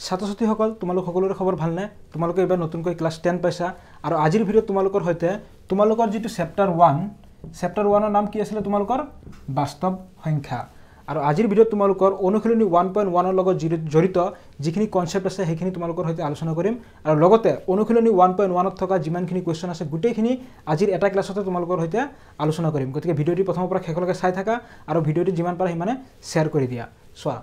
ছাত্ৰ ছাত্ৰীসকল তোমালোক সকলোৰে খবৰ ভাল নে তোমালোকে এবাৰ নতুনকৈ ক্লাস 10 পাইছা আৰু আজিৰ ভিডিঅ তোমালোকৰ হৈতে তোমালোকৰ যেটো চেপ্টাৰ 1 নাম কি আছিল তোমালোকৰ বাস্তৱ সংখ্যা আৰু আজিৰ ভিডিঅ তোমালোকৰ অনুশীলনী 1.1 ৰ লগত জড়িত যিখিনি কনসেপ্ট আছে সেইখিনি তোমালোকৰ হৈতে আলোচনা কৰিম আৰু লগতে অনুশীলনী 1.1 ত থকা যিমানখিনি কোৱেশ্চন আছে গুটেইখিনি আজিৰ এটা ক্লাছতে তোমালোকৰ হৈতে আলোচনা কৰিম গতিকে ভিডিঅটি প্ৰথমৰ পৰা শেষলৈকে চাই থাকা আৰু ভিডিঅটি যিমান পাৰা হিমানে শেয়াৰ কৰি দিয়া সোৱা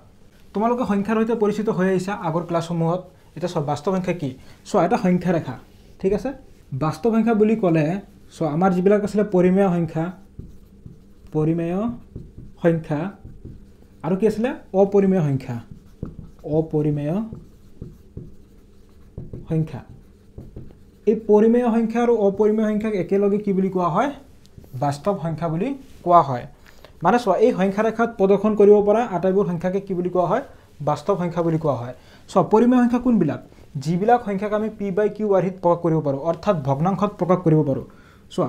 তোমালোকে সংখ্যাৰ হৈতে পৰিচিত হৈ আহিছা আগৰ ক্লাছসমূহত এটা সব বাস্তৱ সংখ্যা কি সো এটা সংখ্যা ৰেখা ঠিক আছে বাস্তৱ সংখ্যা বুলি ক'লে সো আমাৰ যিবিলাক আছিল পৰিমেয় সংখ্যা আৰু কি আছিল অপৰিমেয় সংখ্যা এই পৰিমেয় সংখ্যা আৰু অপৰিমেয় সংখ্যাক একেলগে কি বুলি কোৱা হয় বাস্তৱ সংখ্যা বুলি কোৱা হয় মানে সো এই সংখ্যা ৰেখাত প্ৰদৰ্শন কৰিব পৰা আটাইবোৰ সংখ্যাকে কি বুলি কোৱা হয় বাস্তৱ সংখ্যা বুলি কোৱা হয় সো পৰিমেয় সংখ্যা কোনবিলাক যিবিলাক সংখ্যাক আমি p/q আৰ্হিত প্ৰকাশ কৰিব পাৰো অৰ্থাৎ ভগ্নাংশত প্ৰকাশ কৰিব পাৰো সো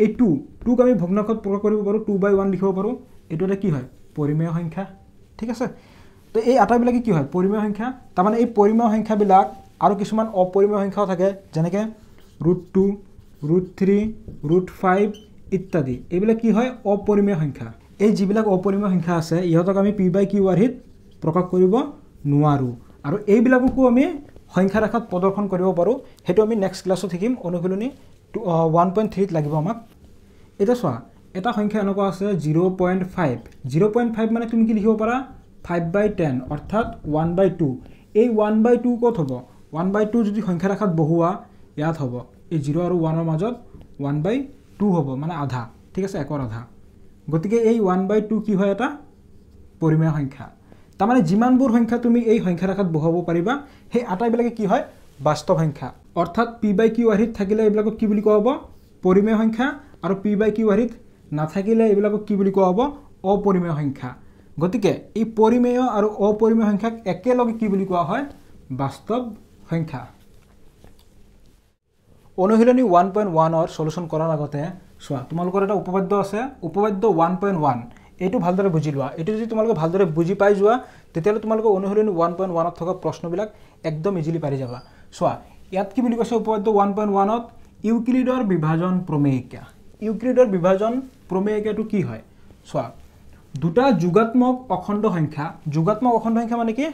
এই 2 ক আমি ভগ্নাংশত প্ৰকাশ কৰিব পাৰো 2/1 লিখিব পাৰো এটোটা কি হয় পৰিমেয় সংখ্যা ঠিক আছে তো এই আটাইবিলাকে কি হয় পৰিমেয় সংখ্যা তাৰ মানে এই পৰিমেয় সংখ্যাবিলাক আৰু কিছুমান অপৰিমেয় সংখ্যাও থাকে যেনেকে √2 √3 √5 ইত্যাদি এইবিলাক কি হয় অপৰিমেয় সংখ্যা এই যিবিলাক অপৰিমেয় সংখ্যা আছে ইহতক আমি p/q আৰ্হিত প্ৰকাশ কৰিব নোৱাৰো আৰু এইবিলাককো আমি সংখ্যা ৰেখাত প্ৰদৰ্শন কৰিব পাৰো হেতু আমি নেক্সট ক্লাছত শিকিম অনুশীলনী 1.3 ত লাগিব আমাক এটা চোৱা এটা সংখ্যা এনেকুৱা আছে 0.5 মানে তুমি কি লিখিব পাৰা 5/10 অৰ্থাৎ 1/2 এই 1/2 কত হ'ব 1/2 যদি সংখ্যা ৰেখাত বহুৱা ইয়াত হ'ব এই 0 আৰু 1 ৰ মাজত 1/2 হ'ব মানে আধা ঠিক আছে একৰ আধা গতিকে এই 1/2 কি হয় এটা পৰিমেয় সংখ্যা তাৰ মানে যিমানবোৰ সংখ্যা তুমি এই সংখ্যা ৰেখাত বহাব পাৰিবা সেই আটাইবিলাকে কি হয় বাস্তৱ সংখ্যা অৰ্থাৎ p/q আৰ্হিত থাকিলে এইবিলাকক কি বুলি কোৱা হ'ব পৰিমেয় সংখ্যা আৰু p/q আৰ্হিত নাথাকিলে এইবিলাকক কি বুলি কোৱা হ'ব অপৰিমেয় সংখ্যা গতিকে এই পৰিমেয় আৰু অপৰিমেয় সংখ্যাক একেলগে কি বুলি কোৱা হয় বাস্তৱ সংখ্যা অনুশীলনী 1.1 ৰ সলিউশন কৰাৰ আগতে সোৱা তোমালোকৰ এটা উপপাদ্য আছে উপপাদ্য 1.1 এটো ভালদৰে বুজি লোৱা এটো যদি তোমালোকে ভালদৰে বুজি পাই যোৱা তেতিয়ালে তোমালোকে অনুশীলনী 1.1 ত থকা প্ৰশ্নবিলাক একদম ইজিলি পাৰি যাবা সোৱা ইয়াত কি বুলি কৈছে উপপাদ্য 1.1 ত ইউক্লিডৰ বিভাজন প্ৰমেয়িকাটো কি হয় সোৱা দুটা যোগাত্মক অখণ্ড সংখ্যা মানে কি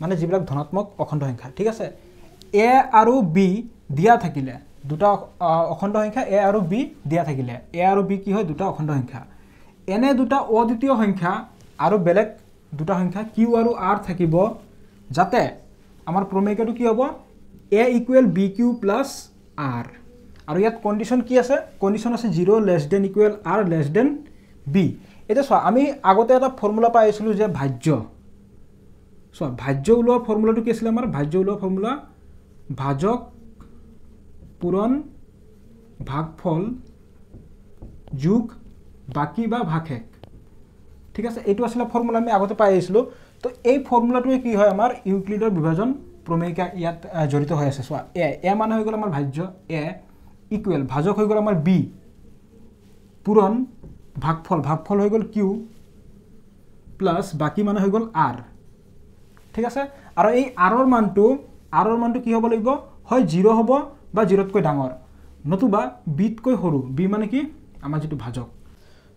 মানে যিবিলাক ধনাত্মক অখণ্ড সংখ্যা ঠিক আছে a আৰু b দিয়া থাকিলে দুটা অখণ্ড সংখ্যা a আৰু b দিয়া থাকিলে a আৰু b কি হয় দুটা অখণ্ড সংখ্যা এনে দুটা অদ্বিতীয় সংখ্যা আৰু বেলেগ দুটা সংখ্যা q আৰু r থাকিব যাতে আমাৰ প্ৰমেয়িকাটো কি হ'ব a = bq + r আৰু ইয়াত কন্ডিশন কি আছে কন্ডিশন আছে 0 > r b এটা চোৱা আমি আগতে এটা ফৰ্মুলা পাইছিলো যে ভাজ্য চোৱা ভাজ্য ওলোৱা ফৰ্মুলাটো কি আছিল আমাৰ ভাজ্য ওলোৱা ফৰ্মুলা ভাজক পূৰণ ভাগফল যোগ বাকি বা ভাগশেষ ঠিক আছে এইটো আছিল ফৰ্মুলা আমি আগতে পাই আহিছিলো তো এই ফৰ্মুলাটোৱে কি হয় আমাৰ ইউক্লিডৰ বিভাজন প্ৰমেয়িকা ইয়াত জড়িত হৈ আছে চোৱা a মানে হৈ গ'ল আমাৰ ভাজ্য a ইকুৱেল ভাজক হৈ গ'ল আমাৰ b পূৰণ ভাগফল হৈ গ'ল q প্লাস বাকি মানে হৈ গ'ল r ঠিক আছে আৰু এই r ৰ মানটো কি হ'ব লাগিব হয় 0 হ'ব বা 0 তকৈ ডাঙৰ নতুবা b তকৈ সৰু b মানে কি আমাৰ যেটো ভাজক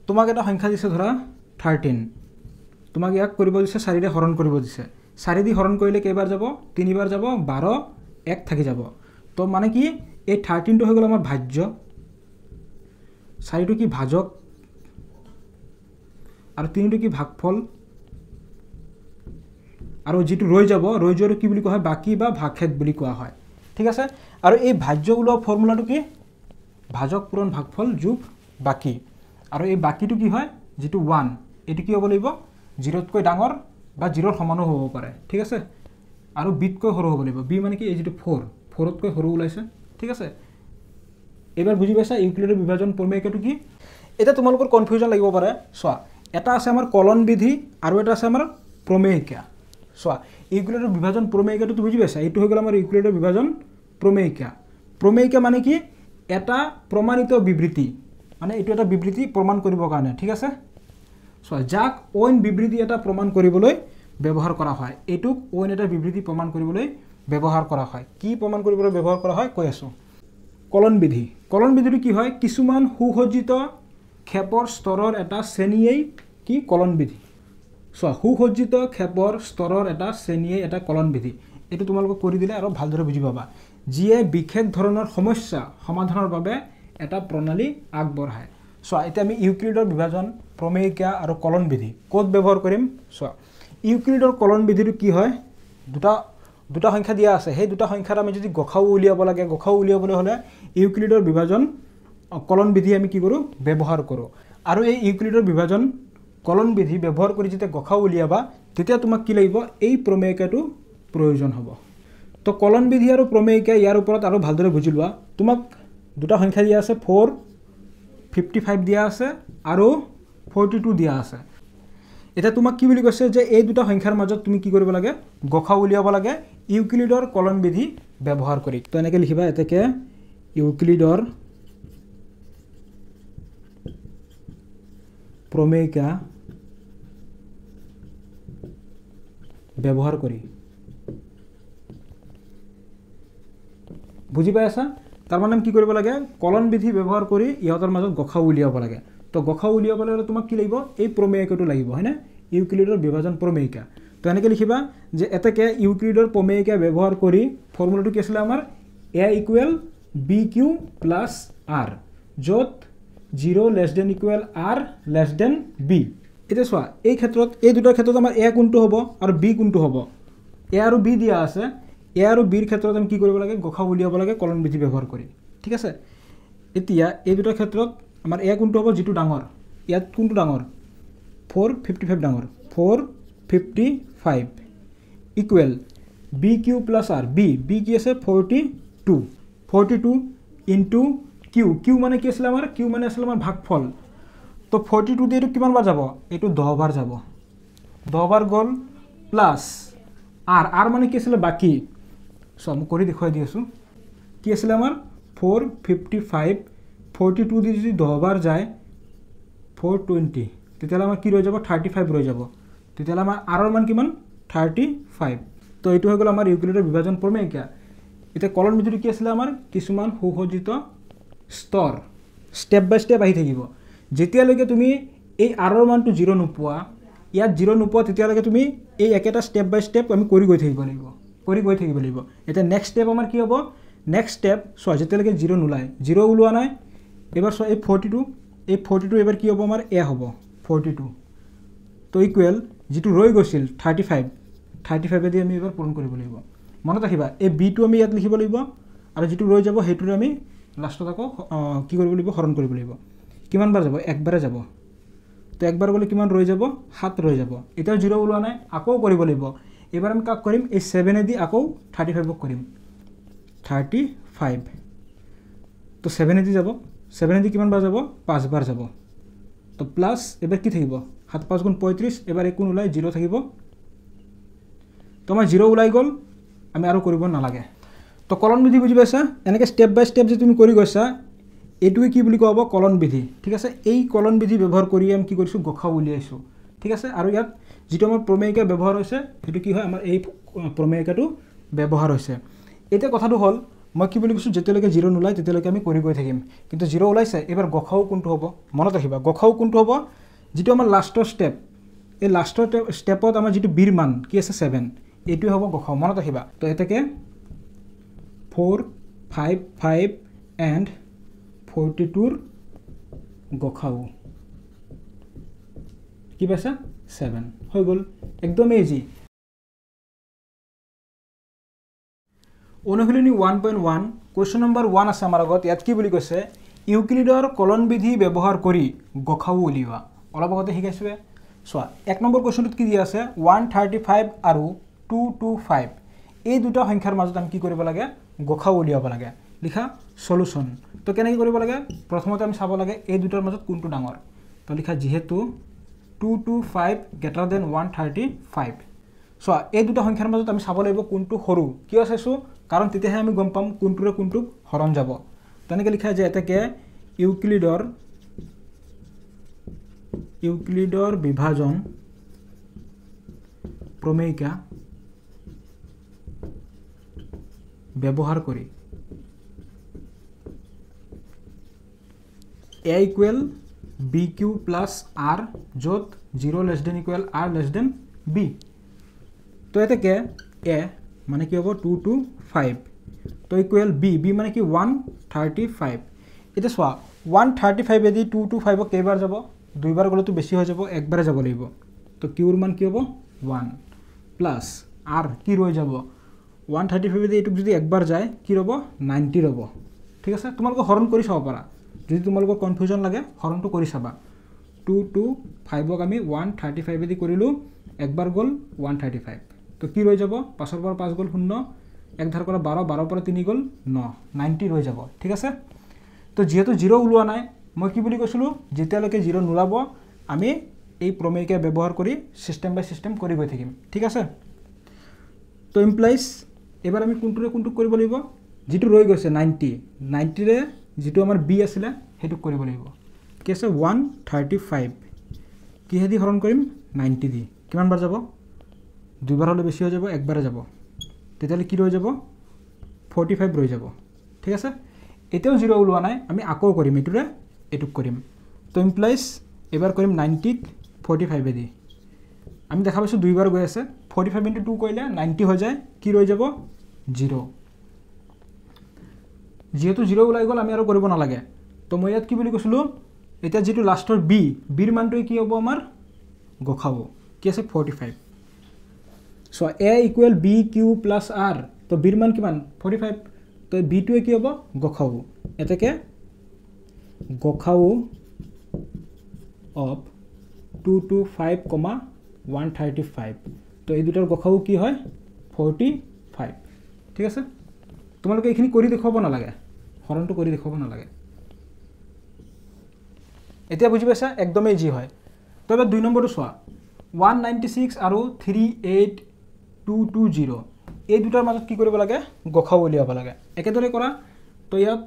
তোমাক এটা সংখ্যা দিছে ধৰা 13 তোমাক ইয়াক কৰিব দিছে 4 ৰে হৰণ কৰিব দিছে 4 দি হৰণ কৰিলে কেইবাৰ যাব 3 বাৰ যাব 12 1 থাকি যাব তো মানে কি এই 13 টো হৈ গ'ল আমাৰ ভাজ্য 4 টো কি ভাজক আৰু 3 টো কি ভাগফল আৰু যেটো ৰৈ যোৱাটো কি বুলি কোৱা হয় বাকি বা ভাগশেষ বুলি কোৱা হয় ঠিক আছে আৰু এই ভাজ্য ওলোৱা ফৰ্মুলাটো কি ভাজক পূৰণ ভাগফল যোগ বাকি আৰু এই বাকিটো কি হয় যেটো 1 এটো কি হ'ব লাগিব 0 তকৈ ডাঙৰ বা 0 ৰ সমানো হ'ব পাৰে ঠিক আছে আৰু b তকৈ সৰু হ'ব লাগিব b মানে কি এই যেটো 4 তকৈ সৰু ওলাইছে ঠিক আছে এবাৰ বুজি পাইছা ইউক্লিডৰ বিভাজন প্ৰমেয়িকাটো কি এটা তোমালোকৰ কনফিউজন লাগিব পাৰে সোৱা এটা আছে আমাৰ কলন বিধি আৰু এটা আছে আমাৰ প্ৰমেয়িকা সোৱা ইউক্লিডৰ বিভাজন প্ৰমেয়িকাটো তুমি বুজি পাইছা এইটো হৈ গ'ল আমাৰ ইউক্লিডৰ বিভাজন প্ৰমেয়িকা মানে কি এটা প্ৰমাণিত বিবৃতি মানে এইটো এটা বিবৃতি প্ৰমাণ কৰিবৰ কাৰণে ঠিক আছে সোৱা যাক অইন বিবৃতি এটা প্ৰমাণ কৰিবলৈ ব্যৱহাৰ কৰা হয় এইটোক অন্য এটা বিবৃতি প্ৰমাণ কৰিবলৈ ব্যৱহাৰ কৰা হয় কি প্ৰমাণ কৰিবলৈ ব্যৱহাৰ কৰা হয় কৈ আছো কলন বিধিটো কি হয় কিছুমান সুসজ্জিত ক্ষেপৰ স্তৰৰ এটা শ্ৰেণীয়েই কি কলন বিধি সুসজ্জিত ক্ষেপৰ স্তৰৰ এটা শ্ৰেণীয়েই এটা কলন বিধি এটো তোমালোকক কৰি দিলে আৰু ভালদৰে বুজি পাবা যিয়ে বিশেষ ধৰণৰ সমস্যা সমাধানৰ বাবে এটা প্ৰণালী আগবঢ়ায় এতিয়া আমি ইউক্লিডৰ বিভাজন প্ৰমেয়িকা আৰু কলন বিধি ক'ত ব্যৱহাৰ কৰিম ইউক্লিডৰ কলন বিধিটো কি হয় দুটা সংখ্যা দিয়া আছে সেই দুটা সংখ্যাৰ আমি যদি গসাউ উলিয়াব লাগে গসাউ উলিয়াবলৈ হলে ইউক্লিডৰ বিভাজন কলন বিধি আমি কি কৰো ব্যৱহাৰ কৰো আৰু এই ইউক্লিডৰ বিভাজন কলন বিধি ব্যৱহাৰ কৰি যেতিয়া গসাউ উলিয়াবা তেতিয়া তোমাক কি লাগিব এই প্ৰমেয়িকাটো প্ৰয়োজন হ'ব তো কলন বিধি আৰু প্ৰমেয়িকা ইয়াৰ ওপৰত আৰু ভালদৰে বুজি লোৱা তোমাক দুটা সংখ্যা দিয়া আছে 455 দিয়া আছে আৰু 42 দিয়া আছে এটা তোমাক কি বুলি কৈছে যে এই দুটা সংখ্যাৰ মাজত তুমি কি কৰিব লাগে গসাউ উলিয়াব লাগে ইউক্লিডৰ কলন বিধি ব্যৱহাৰ কৰি তো এনেকৈ লিখিবা এতেকে ইউক্লিডৰ প্ৰমেয়িকা ব্যৱহাৰ কৰি বুজি পাই আছা তাৰ মানে কি কৰিব লাগে কলন বিধি ব্যৱহাৰ কৰি ইহঁতৰ মাজত গসাউ উলিয়াব লাগে তো গসাউ উলিয়াবলৈ হলে তোমাক কি লাগিব এই প্ৰমেয়িকাটো লাগিব হয়নে ইউক্লিডৰ বিভাজন প্ৰমেয়িকা তো এনেকৈ লিখিবা যে এতেকে ইউক্লিডৰ প্ৰমেয়িকা ব্যৱহাৰ কৰি ফৰ্মুলাটো কি আছিল আমাৰ a equal bq plus r য'ত 0 less than equal r less than b এটা চোৱা এই ক্ষেত্ৰত এই দুটাৰ ক্ষেত্ৰত আমাৰ a কোনটো হ'ব আৰু b কোনটো হ'ব a আৰু b দিয়া আছে a আৰু b ৰ ক্ষেত্ৰত আমি কি কৰিব লাগে গসাউ উলিয়াব লাগে কলন বিধি ব্যৱহাৰ কৰি ঠিক আছে এতিয়া এই দুটাৰ ক্ষেত্ৰত আমাৰ a কোনটো হ'ব যেটো ডাঙৰ ইয়াত কোনটো ডাঙৰ 455 ডাঙৰ 455 equal bq plus r b কি আছে 42 ইনটু q মানে কি আছিল আমাৰ q মানে আছিল আমাৰ ভাগফল তো 42 দিয়ে কিমান বাৰ যাব এটো 10 বাৰ যাব 10 বাৰ গল প্লাস r মানে কি আছিল বাকি সো আমি কৰি দেখুৱাই দি আছো কি আছিল আমাৰ 455 42 দি যদি 10 বাৰ যায় 420 তেতিয়ালে আমাৰ কি ৰৈ যাব 35 ৰৈ যাব তেতিয়ালে আমাৰ r ৰ মান কিমান 35 তো এটো হৈ গল আমাৰ ইউক্লিডৰ বিভাজন প্ৰমেয়িকা এটা কলন বিধিটো কি আছিল আমাৰ কিছুমান সুসজ্জিত স্তৰ স্টেপ বাই স্টেপ আহি থাকিব যেতিয়ালৈকে তুমি এই r ৰ মানটো 0 নোপোৱা ইয়াত 0 নোপোৱা তেতিয়ালৈকে তুমি এই একেটা স্টেপ বাই স্টেপ আমি কৰি গৈ থাকিব লাগিব এটা নেক্সট স্টেপ আমাৰ কি হ'ব নেক্সট স্টেপ সো যেতিয়ালৈকে 0 নোলায় 0 ওলোৱা নাই এবাৰ সো এই 42 এবাৰ কি হ'ব আমাৰ a হ'ব 42 তো ইকুৱেল যেটো ৰৈ গৈছিল 35 এদি আমি এবাৰ পূৰণ কৰিব লাগিব মনত ৰাখিবা এই b টো আমি ইয়াত লিখিব লাগিব আৰু যেটো ৰৈ যাব হেতুৰে আমি লাষ্টত আকৌ কি কৰিব লাগিব হৰণ কৰিব লাগিব কিমান বাৰ যাব একবাৰে যাব তো একবাৰ গলে কিমান ৰৈ যাব 7 ৰৈ যাব এটা 0 ওলোৱা নাই আকৌ কৰিব লাগিব এবাৰ আমি কাক কৰিম এই 7 এদি আকৌ 35 ক কৰিম 35 তো 7 এদি যাব 7 এদি কিমান বাৰ যাব 5 বাৰ যাব তো প্লাস এবাৰ কি থাকিব 7 5 গুণ 35 এবাৰ একোন ওলাই 0 থাকিব তো আমাৰ 0 ওলাই গল আমি আৰু কৰিব নালাগে তো কলন বিধি বুজি পাইছা এনেকে স্টেপ বাই স্টেপ যে তুমি কৰি গৈছা এটুই কি বুলি কোৱা কলন বিধি ঠিক আছে এই কলন বিধি ব্যৱহাৰ কৰি আমি কি কৰিছো গসাউ উলিয়াইছো ঠিক আছে আৰু ইয়াত যেটো আমাৰ প্ৰমেয়িকা ব্যৱহাৰ হৈছে এটো কি হয় আমাৰ এই প্ৰমেয়িকাটো ব্যৱহাৰ হৈছে এটা কথাটো হল মই কি বুলি কৈছো যেতিয়ালৈকে 0 নোলাই তেতিয়ালৈকে আমি কৰি গৈ থাকিম কিন্তু 0 ওলাইছে এবাৰ গসাউ কোনটো হ'ব মনত ৰাখিবা গসাউ কোনটো হ'ব যেটো আমাৰ লাষ্টৰ স্টেপ এই লাষ্টৰ স্টেপত আমাৰ যেটো বিৰ মান কি আছে 7 এটোই হ'ব গসাউ মনত ৰাখিবা তো এটাকে 4 5 5 and 42 গসাউ কি পাইছা 7 হৈ গল একদম ইজি অনুশীলনী 1.1 কোৱেশ্চন নম্বৰ 1 আছে আমাৰ আগত ইয়াত কি বুলি কৈছে ইউক্লিডৰ কলন বিধি ব্যৱহাৰ কৰি গসাউ উলিওৱা অলপ আগতে শিকাইছো সোৱা এক নম্বৰ কোৱেশ্চনটোত কি দিয়া আছে 135 আৰু 225 এই দুটা সংখ্যাৰ মাজত আমি কি কৰিব লাগে গসাউ উলিয়াব লাগে লিখা সলিউশন তো কেনেকৈ কৰিব লাগে প্ৰথমতে আমি চাব লাগে এই দুটাৰ মাজত কোনটো ডাঙৰ তো লিখা যেহেতু 225 greater than 135 সো এই দুটা সংখ্যাৰ মাজত আমি চাব লাগিব কোনটো সৰু কিয় চাইছো কাৰণ তেতিয়াহে আমি গম পাম কোনটোৰে কোনটো হৰণ যাব তেনেকৈ লিখা যায় এটাকে ইউক্লিডৰ বিভাজন প্ৰমেয়িকা ব্যৱহাৰ কৰি a equal bq plus r য'ত 0 less than equal r less than b তো এতেকে a মানে কি হ'ব 2 to 5 তো equal b b মানে কি 135 এটা সোয়া 135 এদি 2 to 5 কেইবাৰ যাব দুইবাৰ গলে তো বেছি হৈ যাব একবাৰে যাব লাগিব তো q ৰ মান কি হ'ব 1 প্লাস r কি ৰৈ যাব 135 এদি এটুক যদি একবাৰ যায় কি ৰব 90 ৰব ঠিক আছে তোমালোক হৰণ কৰি চাব পাৰা যদি তোমালোক কনফিউজন লাগে হৰণটো কৰি চাবা 2 to 5 ক আমি 135 এদি কৰিলো একবাৰ গল 135 তো কি ৰৈ যাব 5 ৰ পৰা 5 গল 0 এক ধাৰ কৰা 12 12 পৰা 3 গল 9 90 ৰৈ যাব ঠিক আছে তো যেহেতু 0 ওলোৱা নাই মই কি বুলি কৈছিলো যেতিয়ালৈকে 0 নোলাব আমি এই প্ৰমেয়িকা ব্যৱহাৰ কৰি সিস্টেম বাই সিস্টেম কৰি গৈ থাকিম ঠিক আছে তো ইমপ্লাইজ এবাৰ আমি কোনটোৰে কোনটো কৰিব লাগিব যেটো ৰৈ গৈছে 90 90 ৰে যেটো আমাৰ b আছিল হেতু কৰিব লাগিব কি আছে 135 কি হেদি হৰণ কৰিম 90 দি কিমান বাৰ যাব দুইবাৰ হলে বেছি হৈ যাব একবাৰে যাব তেতিয়ালে কি ৰৈ যাব 45 ৰৈ যাব ঠিক আছে এতিয়াও 0 ওলোৱা নাই আমি আকৌ কৰিম এটুৰে এটুক কৰিম তো ইমপ্লাইজ এবাৰ কৰিম 90 45 এদি আমি দেখা পাইছো দুইবাৰ গৈ আছে 45 * 2 কৰিলে 90 হৈ যায় কি ৰৈ যাব 0 যেহেতু 0 ওলাই গল আমি আৰু কৰিব নালাগে তো মই ইয়াত কি বুলি কৈছিলো এটা যেটো লাষ্টৰ b ৰ মানটো কি হ'ব আমাৰ গখাব কি আছে 45 so a equal bq plus r তো b ৰ মান কিমান 45 তো b টো কি হ'ব গখাব এতেকে গখাব অফ 2 to 5, 135 তো এই দুটাৰ গখাব কি হয় 45 ঠিক আছে তোমালোকে এইখিনি কৰি দেখাব না লাগে হৰণটো কৰি দেখাব না লাগে এতিয়া বুজি পাইছা একদমই জি হয় তো এবাৰ 2 নম্বৰটো চোৱা 196 আৰু 38220 এই দুটাৰ মাজত কি কৰিব লাগে গখাব উলিয়াব লাগে একেদৰে কৰা তো ইয়াত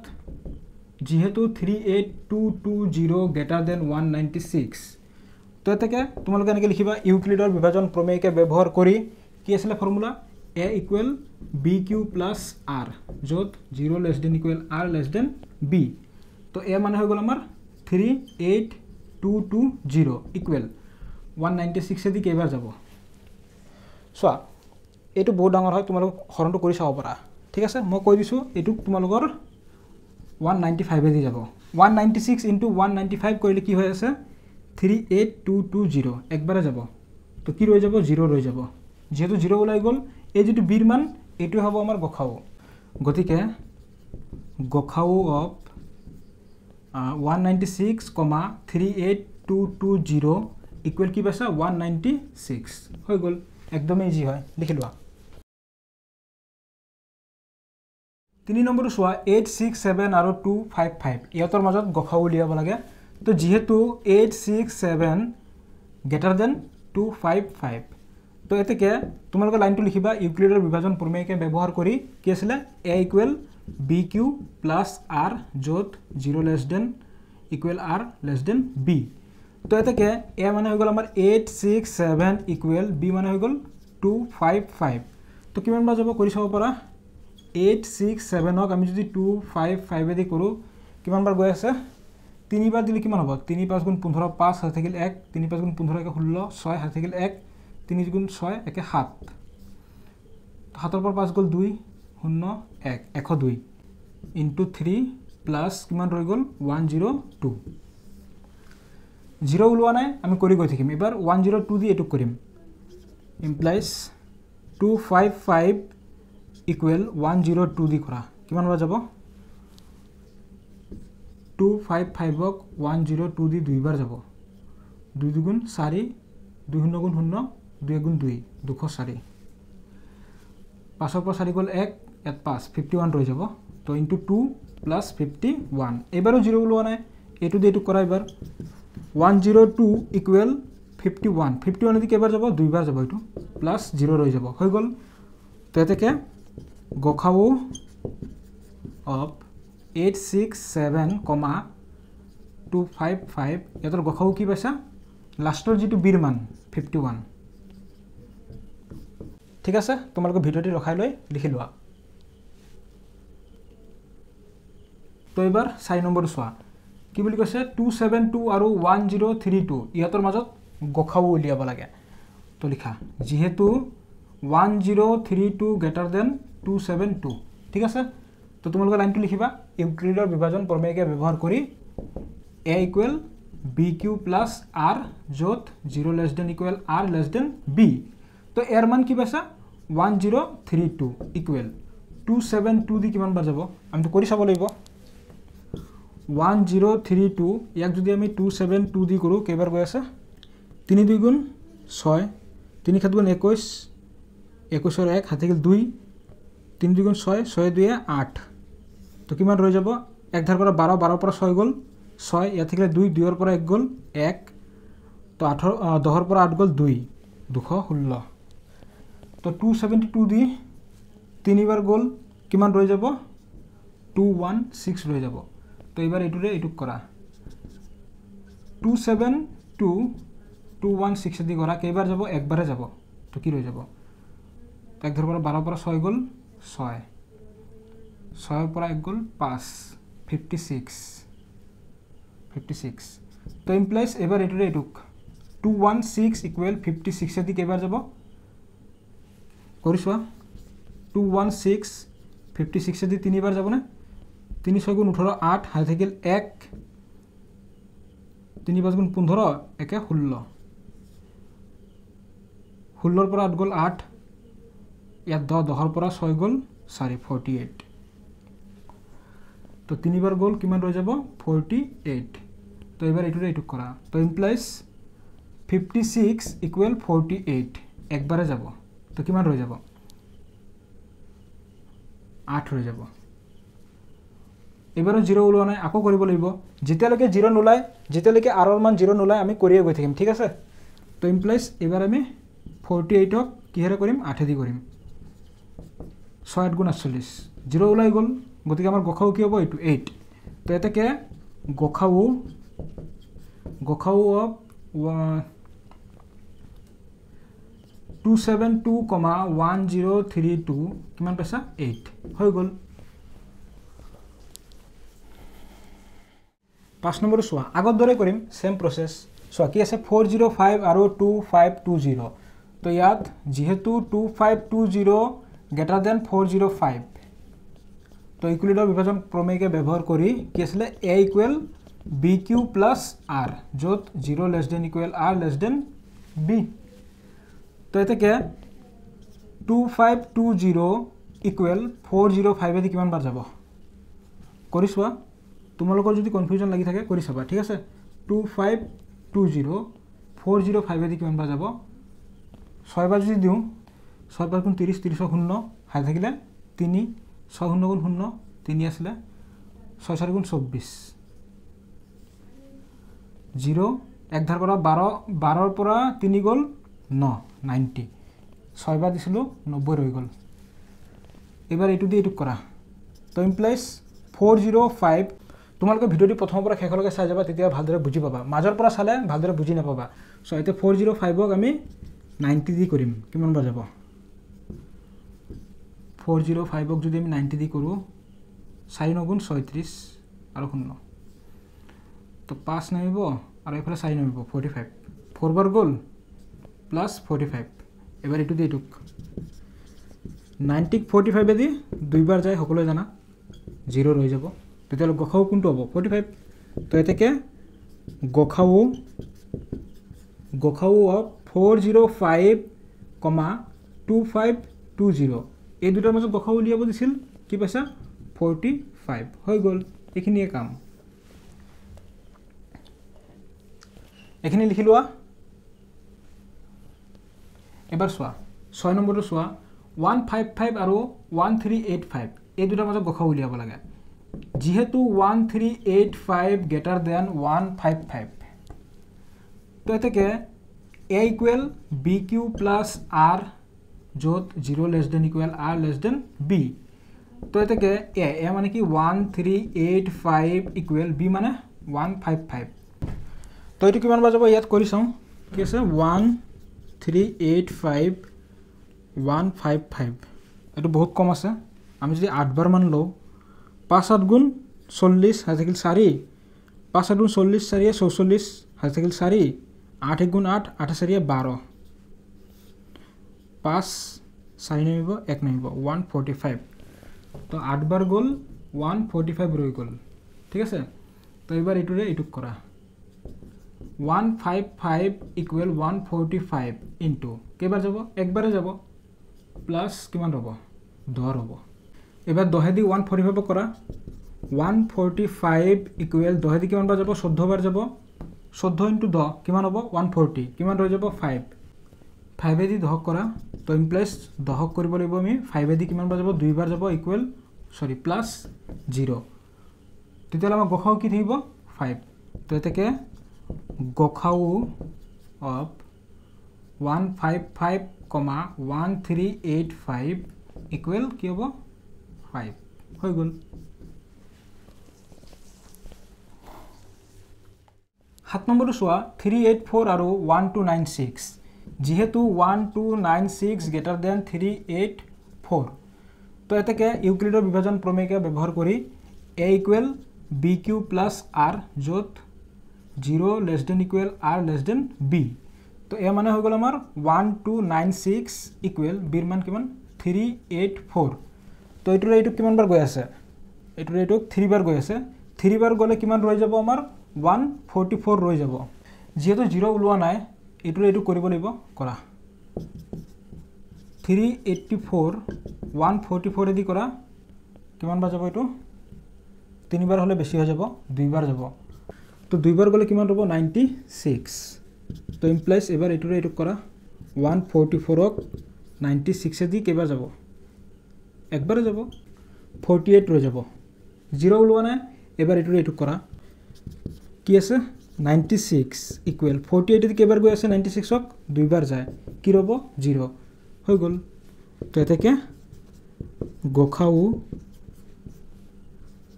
যেহেতু 38220 গ্ৰেটাৰ দেন 196 তো এতেকে তোমালোকে এনেকৈ লিখিবা ইউক্লিডৰ বিভাজন প্ৰমেয়িকা ব্যৱহাৰ কৰি কি আছিল formula a equal bq plus r য'ত 0 less than equal r less than b তো a মানে হৈ গল আমাৰ 38220 equal 196 এদি কেইবাৰ যাব সোয়া এটো বহুত ডাঙৰ হয় তোমালোক হৰণটো কৰি চাব পাৰা ঠিক আছে মই কৈ দিছো এটো তোমালোকৰ 195 এদি যাব 196 into 195 কৰিলে কি হৈ আছে 38220 একবাৰে যাব তো কি ৰৈ যাব 0 ৰৈ যাব যেহেতু 0 ওলাই গল এই যেটো b ৰ মান এটো হ'ব আমাৰ গখাও গতিকে গখাও অফ 196, 38220 ইকুৱেল কি পাইছা 196 হৈ গল একদমই ইজি হয় লিখি লোৱা 3 নম্বৰটো চোৱা 867 আৰু 255 ইহঁতৰ মাজত গখাও উলিয়াব লাগে তো যেহেতু 867 গ্ৰেটাৰ দেন 255 তো এতেকে তোমালোকে লাইনটো লিখিবা ইউক্লিডৰ বিভাজন প্ৰমেয়িকা ব্যৱহাৰ কৰি কি আছিল a equal bq plus r য'ত 0 less than equal r less than b তো এতেকে a মানে হৈ গল আমাৰ 867 equal b মানে হৈ গল 255 তো কিমান বাৰ যাব কৰি চাব পাৰা 867 ক আমি যদি 255 এদি কৰো কিমান বাৰ গৈ আছে তিনিবাৰ দিলে কিমান হ'ব 3 5 গুণ 15 5 হাতে থাকিল 1 3 5 গুণ 15 একে 16 6 হাতে থাকিল 1 3 গুণ 6 একে 7 7 ৰ পৰা 5 গল 2 0 1 102 into 3 plus কিমান ৰৈ গল 102 0 ওলোৱা নাই আমি কৰি গৈ থাকিম এবাৰ 102 দি এটুক কৰিম implies 255 equal 102 দি কৰা কিমান বাৰ যাব 255 ক 102 দি দুইবাৰ যাব 2 গুণ 4 2 0 গুণ 0 2 গুণ 2 204 5 ৰ পৰা 4 গল 1 এট 5 51 ৰৈ যাব তো ইনটু 2 প্লাস 51 এবাৰো 0 ওলোৱা নাই এটু দি এটু কৰা এবাৰ 102 ইকুৱেল 51 51 দি কেবাৰ যাব দুইবাৰ যাব এটু প্লাস 0 ৰৈ যাব হৈ গল তো এতেকে গখাও অফ 867, 255 এতৰ গখাও কি পাইছা লাষ্টৰ যেটো বিৰ মান 51 ঠিক আছে তোমালোকে ভিডিওটি ৰখাই লৈ লিখি লোৱা তো এবাৰ 4 নম্বৰ চোৱা কি বুলি কৈছে 272 আৰু 1032 ইহঁতৰ মাজত গখাও উলিয়াব লাগে তো লিখা যেহেতু 1032 গ্ৰেটাৰ দেন 272 ঠিক আছে তো তোমালোকে লাইনটো লিখিবা ইউক্লিডৰ বিভাজন প্ৰমেয়কে ব্যৱহাৰ কৰি a equal bq plus r য'ত 0 less than equal r less than b তো এৰ মান কি পাইছা 1032 ইকুৱেল 272 দি কিমান বাৰ যাব আমি তো কৰি চাব লাগিব 1032 ইয়াক যদি আমি 272 দি কৰো কেইবাৰ গৈ আছে 3 2 গুণ 6 3 7 গুণ 21 21 ৰ 1 হাতে গেল 2 3 2 গুণ 6 6 2 8 তো কিমান ৰৈ যাব 1 ধাৰ পৰা 12 12 পৰা 6 গল 6 ইয়া থেকে 2 2 ৰ পৰা 1 গল 1 তো 8 10 ৰ পৰা 8 গল 2 216 তো 272 দি 3 বাৰ গল কিমান ৰৈ যাব 216 ৰৈ যাব তো এবাৰ এটুৰে এটুক কৰা 272 216 দি কৰা কেইবাৰ যাব একবাৰে যাব তো কি ৰৈ যাব এক ধৰ পৰা 12 পৰা 6 গল 6 6 পৰা 1 গল 5 56 তো ইমপ্লাইজ এবাৰ এটুৰে এটুক 216 ইকুৱেল 56 দি কেইবাৰ যাব কৰিছোৱা 216 56 দি 3 বাৰ যাব না 3 6 গুণ 18 8 হাতে থাকিল 1 3 5 গুণ 15 একে 16 16 ৰ পৰা 8 গল 8 ইয়াত 10 10 ৰ পৰা 6 গল 4 48 তো 3 বাৰ গল কিমান ৰৈ যাব 48 তো এবাৰ এটুৰে এটুক কৰা তো ইমপ্লাইজ 56 ইকুৱেল 48 একবাৰে যাব তো কিমান ৰৈ যাব 8 ৰৈ যাব এবাৰো 0 ওলোৱা নাই আকৌ কৰিব লাগিব যেতিয়ালৈকে 0 নোলায় যেতিয়ালৈকে r ৰ মান 0 নোলায় আমি কৰিয়ে গৈ থাকিম ঠিক আছে তো ইমপ্লাইজ এবাৰ আমি 48 ক কিহেৰে কৰিম 8 দি কৰিম 6 8 গুণ 48 0 ওলাই গল গতিকে আমাৰ গখাও কি হ'ব এইটো 8 তো এটাকে গখাও অফ 272, 1032 কিমান পাইছা 8 হৈ গল 5 নম্বৰ সোৱা আগৰ দৰে কৰিম সেম প্ৰসেস সোৱা কি আছে 405 আৰু 2520 তো ইয়াত যেহেতু 2520 গ্ৰেটাৰ দেন 405 তো ইকুইলিডৰ বিভাজন প্ৰমেয়কে ব্যৱহাৰ কৰি কি আছিল a equal bq plus r যত 0 less than equal r less than b তো এটাকে 2520 ইকুৱেল 405 এদি কিমান বাৰ যাব কৰিছোৱা তোমালোকৰ যদি কনফিউজন লাগি থাকে কৰি চাবা ঠিক আছে 2520 405 এদি কিমান বাৰ যাব 6 বাৰ যদি দিও 6 বাৰ গুণ 30 30 শূন্য হাই থাকিলে 3 6 শূন্য গুণ শূন্য 3 আসলে 6 4 গুণ 24 0 এক ধাৰ পৰা 12 ৰ পৰা 3 গল 9 90 6 বাৰ দিছিলো 90 ৰৈ গল এবাৰ এটু দি এটু কৰা তো ইমপ্লাইজ 405 তোমালোকে ভিডিওটি প্ৰথমৰ পৰা শেষলৈকে চাই যাবা তেতিয়া ভালদৰে বুজি পাবা মাজৰ পৰা চালে ভালদৰে বুজি নাপাবা সো এতে 405 ক আমি 90 দি কৰিম কিমান বাৰ যাব 405 ক যদি আমি 90 দি কৰো 4 9 গুণ 36 আৰু 0 তো 5 নামিব আৰু এফালে 4 নামিব 45 4 বাৰ গল প্লাস 45 এবাৰ এটু দি এটুক 90 45 এদি দুই বাৰ যায় সকলোৱে জানা 0 ৰৈ যাব তেতিয়ালে গখাও কোনটো হ'ব 45 তো এটাকে গখাও অফ 405, 2520 এই দুটাৰ মাজত গখাও উলিয়াব দিছিল কি পাইছা 45 হৈ গল এখিনিয়ে কাম এখিনি লিখি লোৱা এবাৰ সোৱা 6 নম্বৰটো সোৱা 155 আৰু 1385 এই দুটাৰ মাজত গখাও উলিয়াব লাগে যেহেতু 1385 গ্ৰেটাৰ দেন 155 তো এটাকে a equal bq plus r যত 0 less than equal r less than b তো এটাকে a মানে কি 1385 ইকুৱেল b মানে 155 তো এটো কিমান বাৰ যাব ইয়াত কৰি চাও কি আছে 1385 155 এইটো বহুত কম আছে আমি যদি 8 বাৰ মান লও 5 7 গুণ 40 হাই থাকিল 4 5 7 গুণ 40 4 44 হাই থাকিল 4 8 1 গুণ 8 8 4 12 5 4 নমিব 1 নমিব 145 তো 8 বাৰ গল 145 ৰৈ গল ঠিক আছে তো এবাৰ এটুৰে এটুক কৰা 155 ইকুৱেল 145 ইনটু কেবাৰ যাব একবাৰে যাব প্লাস কিমান হ'ব 10 হ'ব এবাৰ 10 দি 145 কৰা 145 ইকুৱেল 10 দি কিমান বাৰ যাব 14 বাৰ যাব 14 ইনটু 10 কিমান হ'ব 140 কিমান ৰৈ যাব 5 5 দি 10 কৰা তো ইমপ্লাইজ 10 কৰিব লাগিব আমি 5 দি কিমান বাৰ যাব 2 বাৰ যাব ইকুৱেল সৰি প্লাস 0 তেতিয়ালে আমাৰ গখাও কি থাকিব 5 তো এতেকে গখাও অফ 155, 1385 ইকুৱেল কি হ'ব 5 হৈ গল 7 নম্বৰটো চোৱা 384 আৰু 1296 যেহেতু 1296 গ্ৰেটাৰ দেন 384 তো এতেকে ইউক্লিডৰ বিভাজন প্ৰমেয়কে ব্যৱহাৰ কৰি a equal bq plus r যত 0 less than equal r less than b তো এ মানে হৈ গল আমাৰ 1296 ইকুৱেল বিৰ মান কিমান 384 তো এইটোৰ এইটো কিমান বাৰ গৈ আছে এইটোৰ এইটো 3 বাৰ গৈ আছে 3 বাৰ গলে কিমান ৰৈ যাব আমাৰ 144 ৰৈ যাব যেহেতু 0 ওলোৱা নাই এইটোৰ এইটো কৰিব লাগিব কৰা 384 144 এদি কৰা কিমান বাৰ যাব এইটো 3 বাৰ হলে বেছি হৈ যাব 2 বাৰ যাব তো 2 বাৰ গলে কিমান হ'ব 96 তো ইমপ্লাইজ এবাৰ এইটোৰে এইটো কৰা 144 ক 96 এদি কেবাৰ যাব একবাৰে যাব 48 ৰৈ যাব 0 ওলোৱা নাই এবাৰ এইটোৰে এইটো কৰা কি আছে 96 ইকুৱেল 48 এদি কেবাৰ গৈ আছে 96 ক 2 বাৰ যায় কি ৰব 0 হৈ গল তো এতেকে গখাও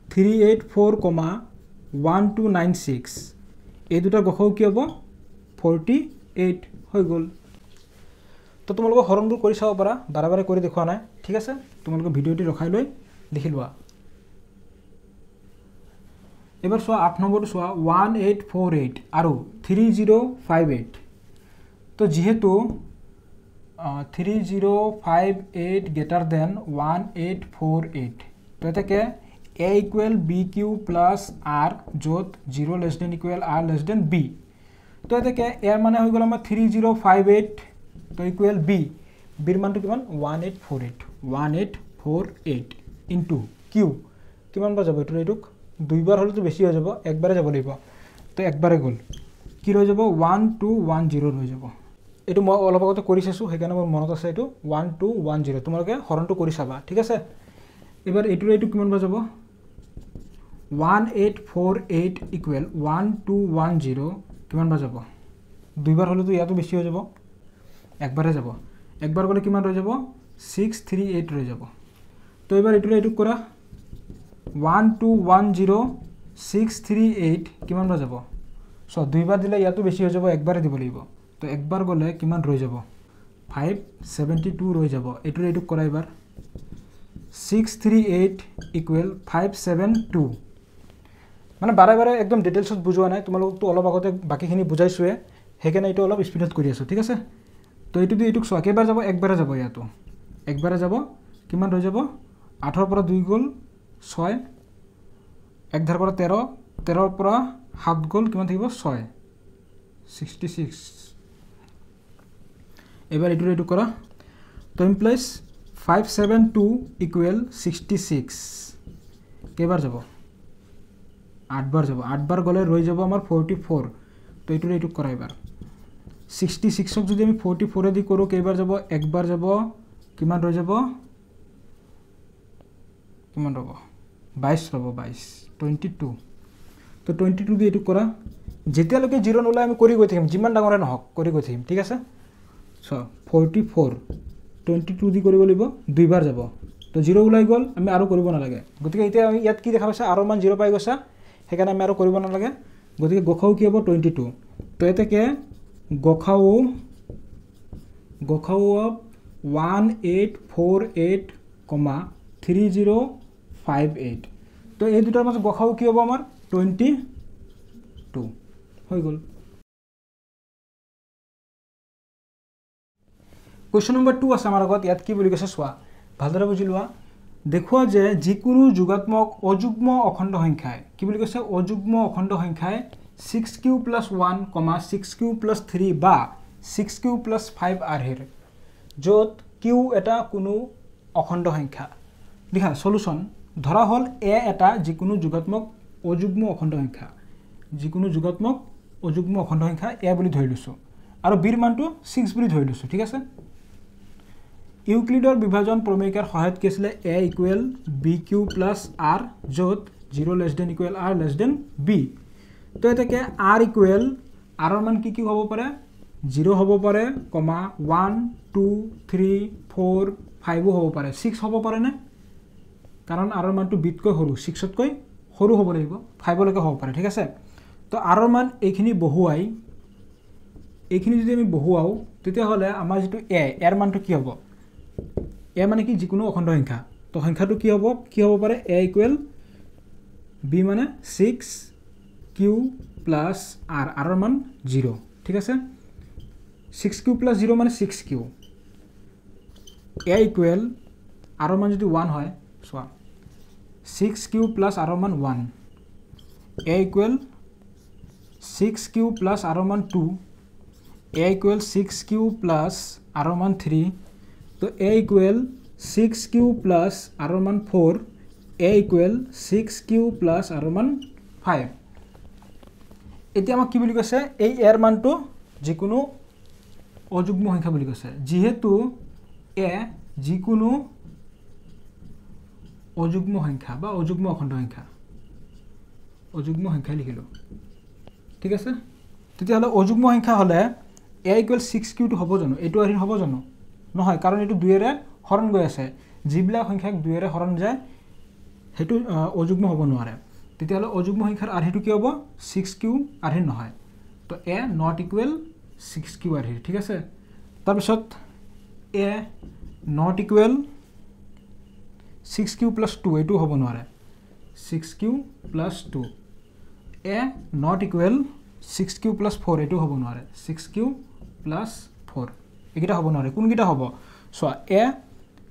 384, 1296 এই দুটা গখাও কি হ'ব 48 হৈ গল তো তোমালোক হৰণবোৰ কৰি চাব পাৰা বাৰে কৰি দেখুৱা নাই ঠিক আছে তোমালোক ভিডিওটি ৰখাই লৈ দেখি লোৱা এবাৰ চোৱা 8 নম্বৰটো চোৱা 1848 আৰু 3058 তো যেহেতু 3058 গ্ৰেটাৰ দেন 1848 তো এতেকে a equal bq plus r যত 0 less than equal r less than b তো এতেকে এৰ মানে হৈ গল আমাৰ 3058 তো ইকুৱেল b বিৰ মানটো কিমান 1848 ইনটু q কিমান বাৰ যাব এটো এটুক 2 বাৰ হলে তো বেছি হৈ যাব একবাৰে যাব লাগিব তো একবাৰে গল কি ৰৈ যাব 1210 ৰৈ যাব এটো মই অলপ আগতে কৰি চাইছো হেকানে মোৰ মনত আছে এটো 1210 তোমালোকে হৰণটো কৰি চাবা ঠিক আছে এবাৰ এটো এটো কিমান বাৰ যাব 1848 ইকুৱেল 1210 কিমান বাৰ যাব 2 বাৰ হলে তো ইয়াতো বেছি হৈ যাব একবাৰে যাব একবাৰ গলে কিমান ৰৈ যাব 638 ৰৈ যাব তো এবাৰ এটো এটো কৰা 1210 638 কিমান বাৰ যাব সো 2 বাৰ দিলে ইয়াতো বেছি হৈ যাব একবাৰে দিব লাগিব তো একবাৰ গলে কিমান ৰৈ যাব 572 ৰৈ যাব এটো এটো কৰা এবাৰ 638 ইকুৱেল 572 মানে বাৰে একদম ডিটেইলছত বুজোৱা নাই তোমালোক তো অলপ আগতে বাকিখিনি বুজাইছোৱে হেকেনে এটো অলপ স্পিডত কৰি আছো ঠিক আছে তো এটো দি এটুক সোয়া কেবাৰ যাব একবাৰে যাব ইয়াতো একবাৰে যাব কিমান ৰৈ যাব 8 ৰ পৰা 2 গল 6 1 ধাৰ পৰা 13 13 ৰ পৰা 7 গল কিমান থাকিব 6 66 এবাৰ এটো এটো কৰা তো ইমপ্লাইজ 572 ইকুৱেল 66 কেবাৰ যাব 8 বাৰ যাব 8 বাৰ গলে ৰৈ যাব আমাৰ 44 তো এটো এটো কৰা এবাৰ 66 ক যদি আমি 44 এদি কৰো কেবাৰ যাব একবাৰ যাব কিমান ৰৈ যাব কিমান ৰব 22 ৰব 22 22 তো 22 দি এটো কৰা যেতিয়ালৈকে 0 নলাই আমি কৰি গৈ থাকিম যিমান ডাঙৰে নহক কৰি গৈ থাকিম ঠিক আছে সো 44 22 দি কৰিব লাগিব 2 বাৰ যাব তো 0 ওলাই গল আমি আৰু কৰিব নালাগে গতিকে এতিয়া আমি ইয়াত কি দেখা পাইছা আৰু মান 0 পাই গৈছা হেকানে আমি আৰু কৰিব নালাগে গতিকে গখাও কি হ'ব 22 তো এতেকে গখাও 1848,3058 তো এই দুটাৰ মাজত গসাউ কি হ'ব আমাৰ 22 হৈ গ'ল কোৱেশ্চন নম্বৰ 2 আছে আমাৰ আগত ইয়াত কি বুলি কৈছে চোৱা ভালদৰে বুজি লোৱা দেখুৱা যে যিকোনো যোগাত্মক অযুগ্ম অখণ্ড সংখ্যাই কি বুলি কৈছে অযুগ্ম অখণ্ড সংখ্যাই 6q + 1, 6q + 3 বা 6q + 5 আৰ্হিৰ য'ত q এটা কোনো অখণ্ড সংখ্যা লিখা সলিউশন ধৰা হল a এটা যিকোনো যোগাত্মক অযুগ্ম অখণ্ড সংখ্যা যিকোনো যোগাত্মক অযুগ্ম অখণ্ড সংখ্যা a বুলি ধৰি লৈছো আৰু b ৰ মানটো 6 বুলি ধৰি লৈছো ঠিক আছে ইউক্লিডৰ বিভাজন প্ৰমেয়িকাৰ সহায়ত কি আছিল a = bq + r য'ত 0 ≤ r b তো এটাকে r = r ৰ মান কি হ'ব পাৰে 0 হ'ব পাৰে 1 2 3 4 5 হ'ব পাৰে 6 হ'ব পাৰে নে কাৰণ r ৰ মানটো b তকৈ সৰু 6 তকৈ সৰু হ'ব লাগিব 5 লৈকে হ'ব পাৰে ঠিক আছে তো r ৰ মান এইখিনি বহুৱাই এইখিনি যদি আমি বহুৱাও তেতিয়া হলে আমাৰ যেটো a এর মানটো কি হ'ব a মানে কি যিকোনো অখণ্ড সংখ্যা তো সংখ্যাটো কি হ'ব পাৰে a = b মানে 6q + r r ৰ মান 0 ঠিক আছে 6q + 0 মানে 6q a = r ৰ মান যদি 1 হয় চোৱা 6q + r ৰ মান 1 a = 6q + r ৰ মান 2 a = 6q + r ৰ মান 3 তো a = 6q + r ৰ মান 4 a = 6q + r ৰ মান 5 এতিয়া আমাক কি বুলি কৈছে এই এৰ মানটো যিকোনো অযুগ্ম সংখ্যা বুলি কৈছে যেহেতু a যিকোনো অযুগ্ম সংখ্যা বা অযুগ্ম অখণ্ড সংখ্যা লিখিলো ঠিক আছে তেতিয়া হলে অযুগ্ম সংখ্যা হলে a = 6q টো হ'ব জানো এটো আহি হ'ব জানো নহয় কাৰণ এটো 2 এৰে হৰণ গৈ আছে যিবিলা সংখ্যাক 2 এৰে হৰণ যায় হেতু অযুগ্ম হ'ব নোৱাৰে তেতিয়া হলে অযুগ্ম সংখ্যাৰ আৰ্হিটো কি হ'ব 6q আৰ্হি নহয় তো a ≠ 6q আৰ্হি ঠিক আছে তাৰ পিছত a ≠ 6q + 2 এটো হ'ব নোৱাৰে 6q + 2 a ≠ 6q + 4 এটো হ'ব নোৱাৰে 6q + 4 একিটা হ'ব নোৱাৰে কোনকিটা হ'ব সো a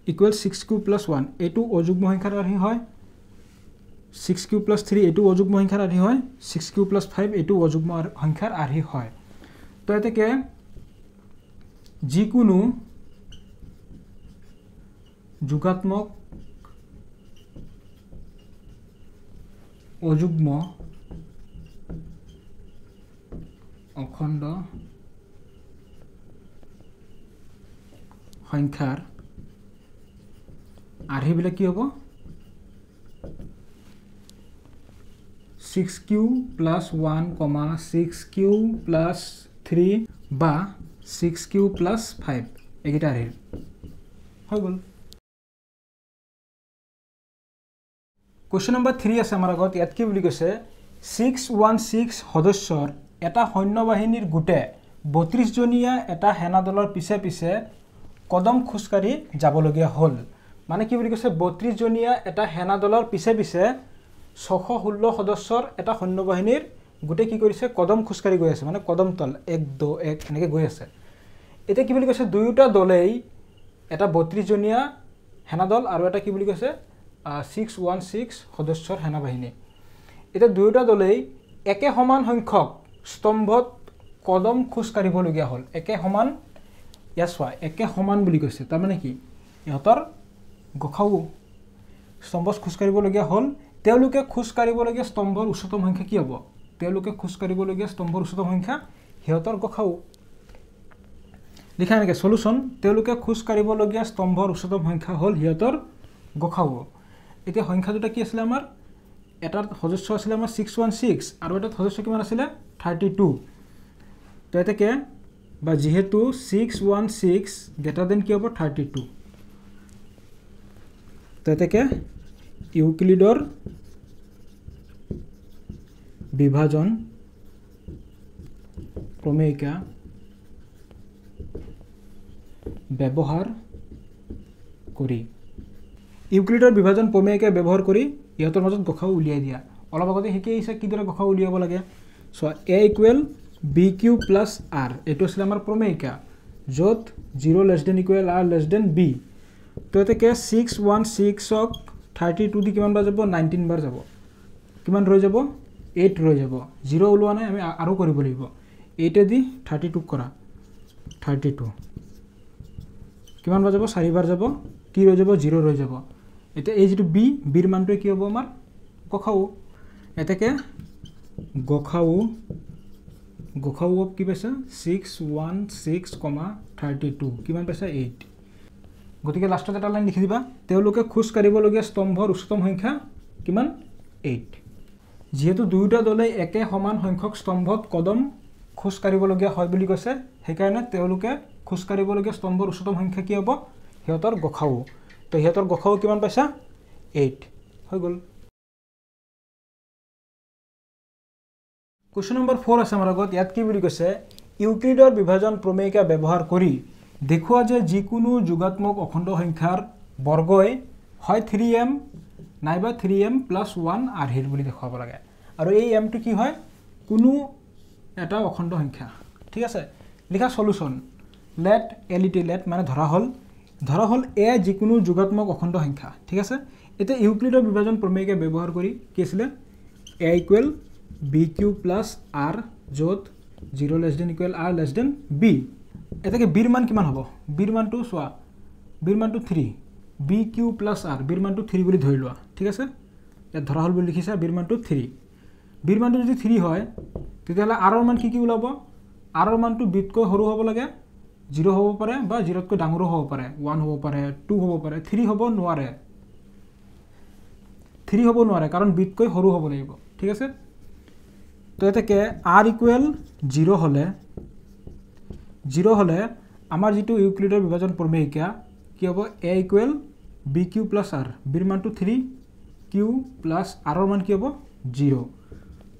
= 6q + 1 এটো অযুগ্ম সংখ্যাৰ আৰ্হি হয় 6q + 3 এটো অযুগ্ম সংখ্যাৰ আৰ্হি হয় 6q + 5 এটো অযুগ্ম সংখ্যাৰ আৰ্হি হয় তো এতেকে যিকোনো যোগাত্মক অযুগ্ম অখণ্ড সংখ্যাৰ আৰ্হিবিলাক কি হ'ব 6q + 1, 6q + 3 বা 6q + 5 একিটা আৰ্হি হৈ গ'ল কোৱেশ্চন নম্বৰ 3 আছে আমাৰ আগত ইয়াত কি বুলি কৈছে 616 সদস্যৰ এটা সৈন্যবাহিনীৰ গোটে 32 জনীয়া এটা সেনা দলৰ পিছে পিছে কদম খুচকাৰি যাবলগীয়া হল মানে কি বুলি কৈছে 32 জনীয়া এটা সেনা দলৰ পিছে পিছে 616 সদস্যৰ এটা সৈন্যবাহিনীৰ গোটে কি কৰিছে কদম খুচকাৰি গৈ আছে মানে কদম তল 1 2 1 এনেকৈ গৈ আছে এটা কি বুলি কৈছে দুয়োটা দলেই এটা 32 জনীয়া সেনা দল আৰু এটা কি বুলি কৈছে 616 সদস্যৰ সেনাবাহিনী এটা দুয়োটা দলেই একে সমান সংখ্যক স্তম্ভত কদম খুচকাৰিবলগীয়া হল একে সমান ইয়াছৱা একে সমান বুলি কৈছে তাৰ মানে কি ইহতৰ গখাও স্তম্ভত খুচকাৰিবলগীয়া হল তেওঁলোকে খুচকাৰিবলগীয়া স্তম্ভৰ উচ্চতম সংখ্যা কি হ'ব তেওঁলোকে খুচকাৰিবলগীয়া স্তম্ভৰ উচ্চতম সংখ্যা হিহতৰ গখাও লিখা এনেকে সলিউশন তেওঁলোকে খুচকাৰিবলগীয়া স্তম্ভৰ উচ্চতম সংখ্যা হল হিহতৰ গখাও এতিয়া সংখ্যা দুটা কি আছিল আমাৰ এটাৰ সদস্য আছিল আমাৰ 616 আৰু এটাৰ সদস্য কিমান আছিল 32 তো এটাকে বা যেহেতু 616 গ্ৰেটাৰ দেন কি হ'ব 32 তো এটাকে ইউক্লিডৰ বিভাজন প্ৰমেয়িকা ব্যৱহাৰ কৰি ইউক্লিডৰ বিভাজন প্ৰমেয়কে ব্যৱহাৰ কৰি ইহঁতৰ মাজত গসাউ উলিয়াই দিয়া অলপ আগতে শিকি আহিছে কিদৰে গসাউ উলিয়াব লাগে so a equal bq plus r এইটো আছিল আমাৰ প্ৰমেয়িকা য'ত 0 less than equal r less than b তো এতেকে 616 ক 32 দি কিমান বাৰ যাব 19 বাৰ যাব কিমান ৰৈ যাব 8 ৰৈ যাব 0 ওলোৱা নাই আমি আৰু কৰিব লাগিব 8 দি 32 কৰা 32 কিমান বাৰ যাব 4 বাৰ যাব কি ৰৈ যাব 0 ৰৈ যাব এটা এই যেটো b বিৰ মানটো কি হ'ব আমাৰ গখাও এতেকে গখাও কি পাইছা 616, 32 কিমান পাইছা 8 গতিকে লাষ্টত এটা লাইন লিখি দিবা তেওঁলোকে খোজ কাঢ়িবলগীয়া স্তম্ভৰ উচ্চতম সংখ্যা কিমান 8 যেহেতু দুয়োটা দলে একে সমান সংখ্যক স্তম্ভত কদম খোজ কাঢ়িবলগীয়া হয় বুলি কৈছে সেইকাৰণে তেওঁলোকে খোজ কাঢ়িবলগীয়া স্তম্ভৰ উচ্চতম সংখ্যা কি হ'ব সিহঁতৰ গখাও তো সিহঁতৰ গখাও কিমান পাইছা 8 হৈ গ'ল কোৱেশ্চন নম্বৰ 4 আছে আমাৰ আগত ইয়াত কি বুলি কৈছে ইউক্লিডৰ বিভাজন প্ৰমেয়িকা ব্যৱহাৰ কৰি দেখুৱা যে যিকোনো যোগাত্মক অখণ্ড সংখ্যাৰ বৰ্গই হয় 3m নাইবা 3m + 1 আৰ্হিৰ বুলি দেখাব লাগে আৰু এই m টো কি হয় কোনো এটা অখণ্ড সংখ্যা ঠিক আছে লিখা সলিউশন লেট লেট মানে ধৰা হল a যিকোনো যোগাত্মক অখণ্ড সংখ্যা ঠিক আছে এতে ইউক্লিডৰ বিভাজন প্ৰমেয়িকা ব্যৱহাৰ কৰি কি আছিল a ইকুৱেল bq + r য'ত 0 less than equal r less than b এটাকে বিৰ মান কিমান হ'ব বিৰ মানটো সোৱা বিৰ মানটো 3 bq + r বিৰ মানটো 3 বুলি ধৰি লোৱা ঠিক আছে ইয়াত ধৰা হল বুলি লিখিছা বিৰ মানটো 3 বিৰ মানটো যদি 3 হয় তেতিয়াহলে r ৰ মান কি ওলাব r ৰ মানটো বিতকৈ সৰু হ'ব লাগে 0 হ'ব পাৰে বা 0 তকৈ ডাঙৰ হ'ব পাৰে 1 হ'ব পাৰে 2 হ'ব পাৰে 3 হ'ব নোৱাৰে কাৰণ বিতকৈ সৰু হ'ব লাগিব ঠিক আছে তো এটাকে r ইকুৱেল 0 হলে আমাৰ যেটো ইউক্লিডৰ বিভাজন প্ৰমেয়িকা কি হ'ব a ইকুৱেল bq + r বিৰ মানটো 3q + r ৰ মান কি হ'ব 0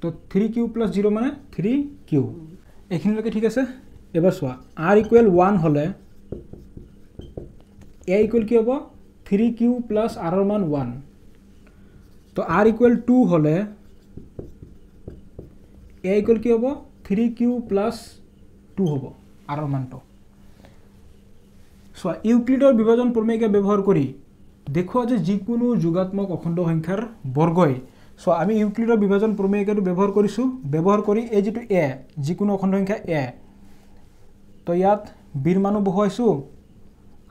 তো 3q + 0 মানে 3q এইখিনিলৈকে ঠিক আছে এবাৰ চোৱা r ইকুৱেল 1 হলে a ইকুৱেল কি হ'ব 3q + r ৰ মান 1 তো r ইকুৱেল 2 হলে a ইকুৱেল কি হ'ব 3q + 2 হ'ব r ৰ মানটো সো ইউক্লিডৰ বিভাজন প্ৰমেয়িকা ব্যৱহাৰ কৰি দেখুৱা যে যিকোনো যোগাত্মক অখণ্ড সংখ্যাৰ বৰ্গই সো আমি ইউক্লিডৰ বিভাজন প্ৰমেয়িকাটো ব্যৱহাৰ কৰি এই যেটো a যিকোনো অখণ্ড সংখ্যা a তো ইয়াত বিৰ মানো বহুৱাইছো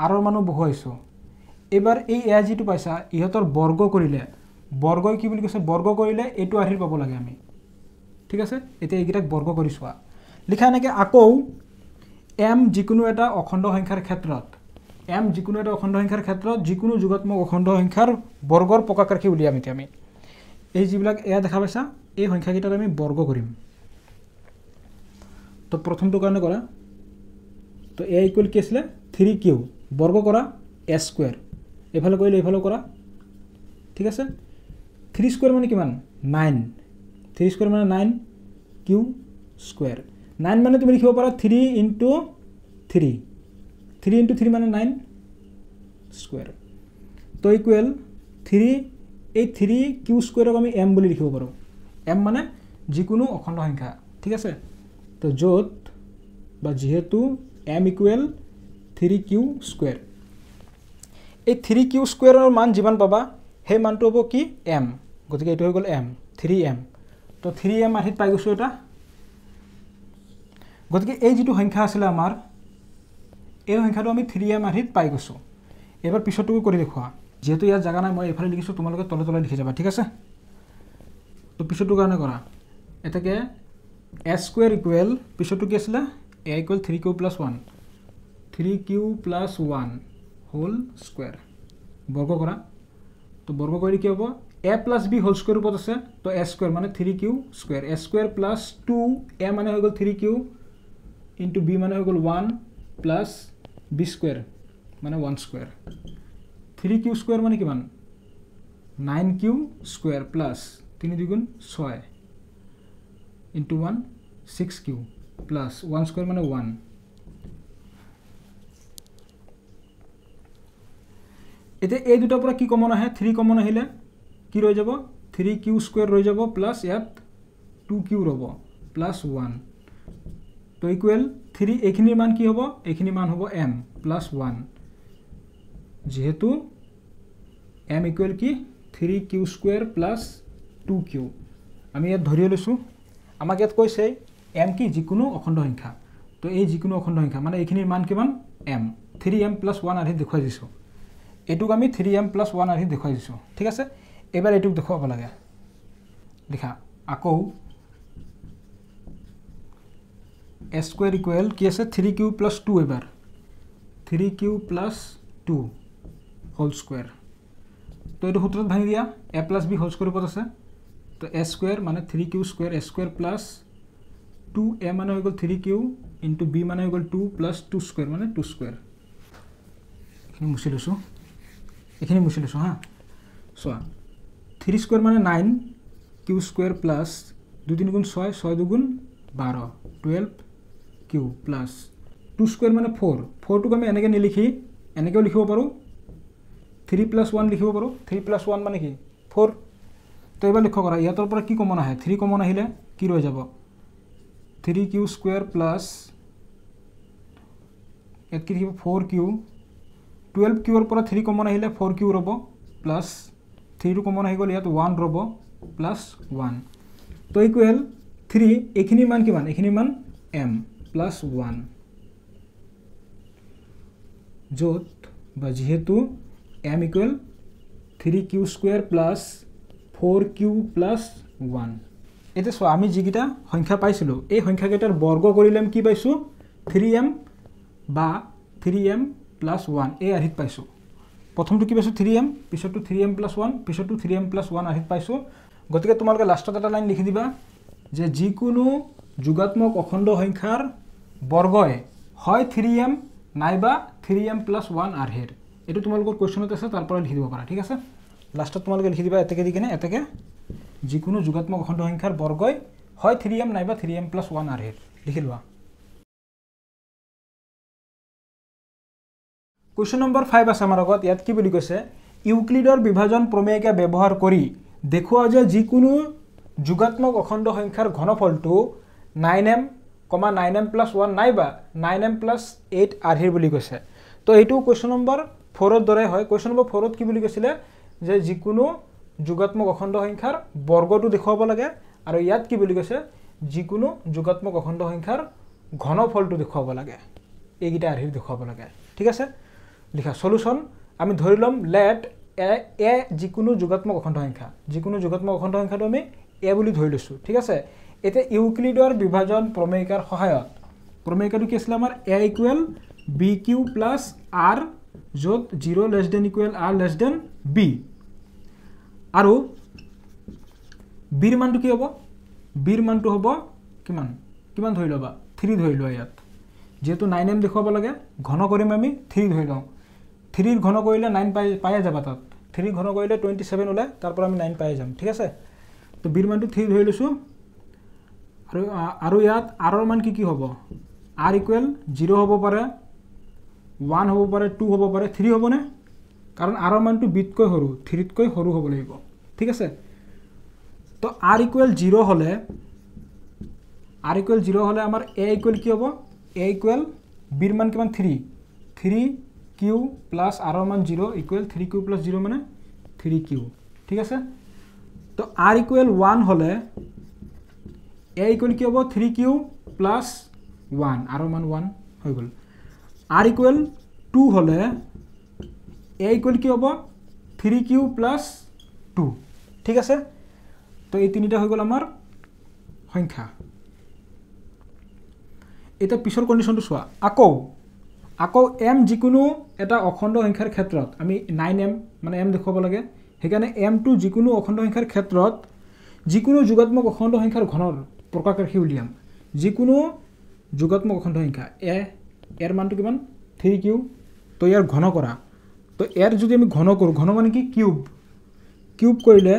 r ৰ মানো বহুৱাইছো এবাৰ এই a যেটো পাইছা ইহতৰ বৰ্গ কৰিলে বৰ্গই কি বুলি কৈছে বৰ্গ কৰিলে এটো আৰ্হিৰ পাব লাগে আমি ঠিক আছে এতিয়া এইগিটাক বৰ্গ কৰি চোৱা লিখা নেকে আকৌ m যিকোনো এটা অখণ্ড সংখ্যাৰ ক্ষেত্ৰত যিকোনো যোগাত্মক অখণ্ড সংখ্যাৰ বৰ্গৰ প্ৰকাৰক কি উলিয়াম এতিয়া আমি এই যিবিলাক এয়া দেখা পাইছা এই সংখ্যা কিটাক আমি বৰ্গ কৰিম তো প্ৰথমটো কাৰণে কৰা তো a ইকুৱেল কি আছিল 3q বৰ্গ কৰা a স্কয়াৰ এফালে কৰিলে এফালে কৰা ঠিক আছে 3 স্কয়াৰ মানে কিমান 9 3 স্কয়াৰ মানে 9q স্কয়াৰ 9 মানে তুমি লিখিব পাৰা 3 * 3 3 * 3 মানে 9 স্কয়াৰ তো ইকুৱেল 3 এই 3q স্কয়াৰক আমি m বুলি লিখিব পাৰো m মানে যিকোনো অখণ্ড সংখ্যা ঠিক আছে তো য'ত বা যেহেতু m ইকুৱেল 3q স্কয়াৰ এই 3q স্কয়াৰৰ মান যিমান পাবা সেই মানটো হ'ব কি m গতিকে এটো হৈ গ'ল m 3m তো 3m আহিত পাই গৈছো এটা গতিকে এই যেটো সংখ্যা আছিল আমাৰ এই সংখ্যাটো আমি 3m আহিত পাই গৈছো এবাৰ পিছৰটো কৰি দেখুৱা যেহেতু ইয়াত জাগা নাই মই এফালে লিখিছো তোমালোকে তলে লিখি যাবা ঠিক আছে তো পিছৰটো কাৰণে কৰা এটাকে a স্কয়াৰ ইকুৱেল পিছৰটো কি আছিল a equal 3q + 1 3q + 1 whole square বৰ্গ কৰা তো বৰ্গ কৰি কি হ'ব a + b হোল স্কয়াৰ ৰূপত আছে তো a স্কয়াৰ মানে 3q square a square + 2 a মানে হৈ গ'ল 3q * b মানে হৈ গ'ল 1 + b স্কয়াৰ মানে 1 স্কয়াৰ 3q স্কয়াৰ মানে কিমান 9q স্কয়াৰ প্লাস 3 দ্বিগুণ 6 into 1 6q plus 1 square মানে 1 এতিয়া এই দুটাৰ পৰা কি কমন আহে 3 কমন আহিলে কি ৰৈ যাব 3q স্কয়াৰ ৰৈ যাব প্লাস ইয়াত 2q ৰব প্লাস 1 তো ইকুৱেল 3 এইখিনিৰ মান কি হ'ব এইখিনি মান হ'ব m প্লাস 1 যেহেতু m ইকুৱেল কি 3q স্কয়াৰ প্লাস 2q আমি ইয়াত ধৰি লৈছো আমাক ইয়াত কৈছে m কি যিকোনো অখণ্ড সংখ্যা তো এই যিকোনো অখণ্ড সংখ্যা মানে এইখিনিৰ মান কিমান m 3m + 1 আহি দেখুৱাই দিছো এটুক আমি 3m + 1 আহি দেখুৱাই দিছো ঠিক আছে এবাৰ এটুক দেখুৱাব লাগে লিখা আকৌ s স্কয়াৰ ইকুৱেল কি আছে 3q + 2 এবাৰ 3q + 2 হোল স্কয়াৰ তো এটো সূত্ৰত ভাঙি দিয়া a + b হোল স্কয়াৰ ওপৰত আছে তো s স্কয়াৰ মানে 3q square s square plus 2a মানে হৈ গল 3q into b মানে হৈ গল 2 plus 2 স্কয়ার মানে 2 স্কয়ার এখানে মুছি লৈছো হা সোয়া 3 স্কয়ার মানে 9 q স্কয়ার প্লাস 2 3 গুণ 6 6 2 গুণ 12 12 q প্লাস 2 স্কয়ার মানে 4 4 টুক আমি এনেকে নিলিখি এনেকেও লিখিব পাৰো 3 + 1 লিখিব পাৰো 3 + 1 মানে কি 4 তো এবাৰ লিখক কৰা ইয়াতৰ পৰা কি কমন আহে 3 কমন আহিলে কি ৰৈ যাব 3q স্কয়াৰ প্লাস এত কি 4q 12q এৰ পৰা 3 কমন আহিলে 4q ৰব প্লাস 3 টো কমন আহি গল ইয়াত 1 ৰব প্লাস 1 তো ইকুৱেল 3 এখিনি মান কিমান এখিনি মান m প্লাস 1 যত বা যেহেতু m equal 3q square plus 4q plus 1 এটা সো আমি যিকিটা সংখ্যা পাইছিলো এই সংখ্যাকেইটাৰ বৰ্গ কৰিলেম কি পাইছো 3m বা 3m + 1 এই আহিত পাইছো প্ৰথমটো কি পাইছো 3m পিছৰটো 3m + 1 পিছৰটো 3m + 1 আহিত পাইছো গতিকে তোমালোকে লাষ্টত এটা লাইন লিখি দিবা যে যিকোনো যোগাত্মক অখণ্ড সংখ্যাৰ বৰ্গই হয় 3m নাইবা 3m + 1 আহেৰ এটো তোমালোকৰ কোৱেশ্চনত আছে তাৰ পৰা লিখি দিব পাৰা ঠিক আছে লাষ্টত তোমালোকে লিখি দিবা এতেকে দি কেনে এতেকে যিকোনো যোগাত্মক অখণ্ড সংখ্যাৰ বৰ্গই হয় 3m নাইবা 3m + 1 আহেৰ লিখি লোৱা কোৱেশ্চন নম্বৰ 5 আছে আমাৰ আগত ইয়াত কি বুলি কৈছে ইউক্লিডৰ বিভাজন প্ৰমেয়িকা ব্যৱহাৰ কৰি দেখুৱা যে যিকোনো যোগাত্মক অখণ্ড সংখ্যাৰ ঘনফলটো 9m, 9m + 1 নাইবা 9m + 8 আহেৰ বুলি কৈছে তো এইটো কোৱেশ্চন নম্বৰ 4 ৰ দৰে হয় কোৱেশ্চন নম্বৰ 4 ত কি বুলি কৈছিলে যে যিকোনো যোগাত্মক অখণ্ড সংখ্যাৰ বৰ্গটো দেখুৱাব লাগে আৰু ইয়াত কি বুলি কৈছে যিকোনো যোগাত্মক অখণ্ড সংখ্যাৰ ঘনফলটো দেখুৱাব লাগে এইগিটা আহেৰ দেখুৱাব লাগে ঠিক আছে লিখা সলিউশন আমি ধৰি লম লেট এ যিকোনো যোগাত্মক অখণ্ড সংখ্যা যিকোনো যোগাত্মক অখণ্ড সংখ্যাটো আমি এ বুলি ধৰি লৈছো ঠিক আছে এতে ইউক্লিডৰ বিভাজন প্ৰমেয়িকাৰ সহায়ত প্ৰমেয়িকাটো কি আছিল আমাৰ a = bq + r যত 0 ≤ r > b আৰু b ৰ মানটো কি হ'ব b ৰ মানটো হ'ব কিমান কিমান ধৰি লবা 3 ধৰি লোৱা ইয়াত যেহেতু 9m দেখুৱাব লাগে ঘন কৰিম আমি 3 ধৰি লওঁ 3 ৰ ঘন কৰিলে 9 পাই যাবা তাত 3 ঘন কৰিলে 27 ওলাই তাৰ পৰা আমি 9 পাই যাম ঠিক আছে তো b ৰ মানটো 3 ধৰি লৈছো আৰু ইয়াত r ৰ মান কি হ'ব r = 0 হ'ব পাৰে 1 হ'ব পাৰে 2 হ'ব পাৰে 3 হ'ব নে কাৰণ r ৰ মানটো b তকৈ সৰু 3 তকৈ সৰু হ'ব লাগিব ঠিক আছে তো r = 0 হলে আমাৰ a = কি হ'ব a = b ৰ মান কিমান 3q + r ৰ মান 0 = 3q + 0 মানে 3q ঠিক আছে তো r = 1 হলে a = কি হ'ব 3q + 1 r ৰ মান 1 হৈ গল r = 2 হলে a = কি হ'ব 3q + 2 ঠিক আছে তো এই তিনিটা হৈ গল আমাৰ সংখ্যা এটা পিছৰ কন্ডিশনটো চোৱা আকৌ m যিকোনো এটা অখণ্ড সংখ্যাৰ ক্ষেত্ৰত আমি 9m মানে m দেখুৱাব লাগে হেকানে m টো যিকোনো অখণ্ড সংখ্যাৰ ক্ষেত্ৰত যিকোনো যোগাত্মক অখণ্ড সংখ্যাৰ ঘনৰ প্ৰকাশ ৰাখি উলিয়াম যিকোনো যোগাত্মক অখণ্ড সংখ্যা এৰ মানটো কিমান 3q তো ইয়াৰ ঘন কৰা তো এৰ যদি আমি ঘন কৰো ঘন মানে কি কিউব কৰিলে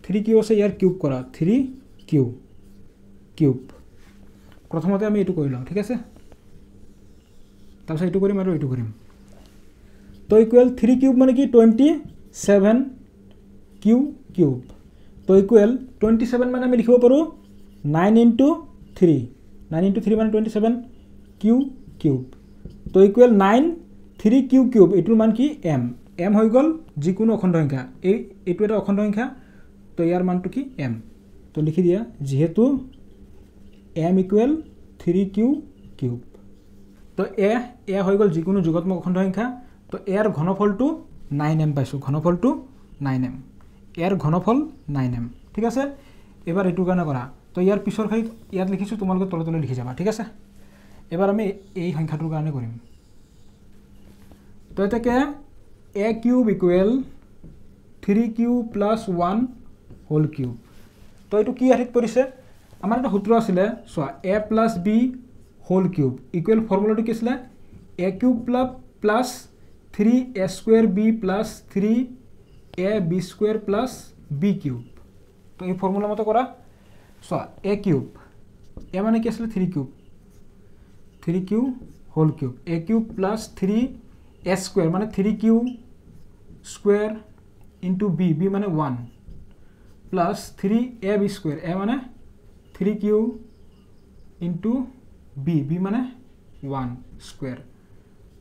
3q আছে ইয়াৰ কিউব কৰা 3q কিউব প্ৰথমতে আমি এটো কৰি লওঁ ঠিক আছে তাৰপিছত এটো কৰিম আৰু এটো কৰিম তো ইকুৱেল 3 কিউব মানে কি 27 কিউ কিউব তো ইকুৱেল 27 মানে আমি লিখিব পাৰোঁ 9 into 3 9 into 3 মানে 27 কিউ কিউব তো ইকুৱেল 9 3 কিউ কিউব এইটোৰ মান কি m m হৈ গ'ল যিকোনো অখণ্ড সংখ্যা এইটো এটা অখণ্ড সংখ্যা তো ইয়াৰ মানটো কি m তো লিখি দিয়া যেহেতু m ইকুৱেল 3 কিউ কিউব তো এ হৈ গ'ল যিকোনো যোগাত্মক অখণ্ড সংখ্যা তো ইয়াৰ ঘনফলটো 9m পাইছোঁ ঘনফলটো 9m ইয়াৰ ঘনফল 9m ঠিক আছে এবাৰ এইটোৰ কাৰণে কৰা তো ইয়াৰ পিছৰ খাই ইয়াত লিখিছোঁ তোমালোকে তলে তলে লিখি যাবা ঠিক আছে এবাৰ আমি এই সংখ্যাটোৰ কাৰণে কৰিম তো এটাকে a cube equal 3q plus 1 whole cube তো এইটো কি আহিত পৰিছে আমাৰ এটা সূত্ৰ আছিলে চোৱা a plus b whole cube equal ফৰ্মুলাটো কি আছিলে a cube plus 3a square b plus 3ab square plus b cube তো এই ফর্মুলা মতো করা সো a কিউব a মানে কি আসলে 3q whole cube a cube plus 3a square মানে 3q square into b b মানে 1 প্লাস 3ab স্কোয়ার a মানে 3q ইনটু b b মানে 1 স্কোয়ার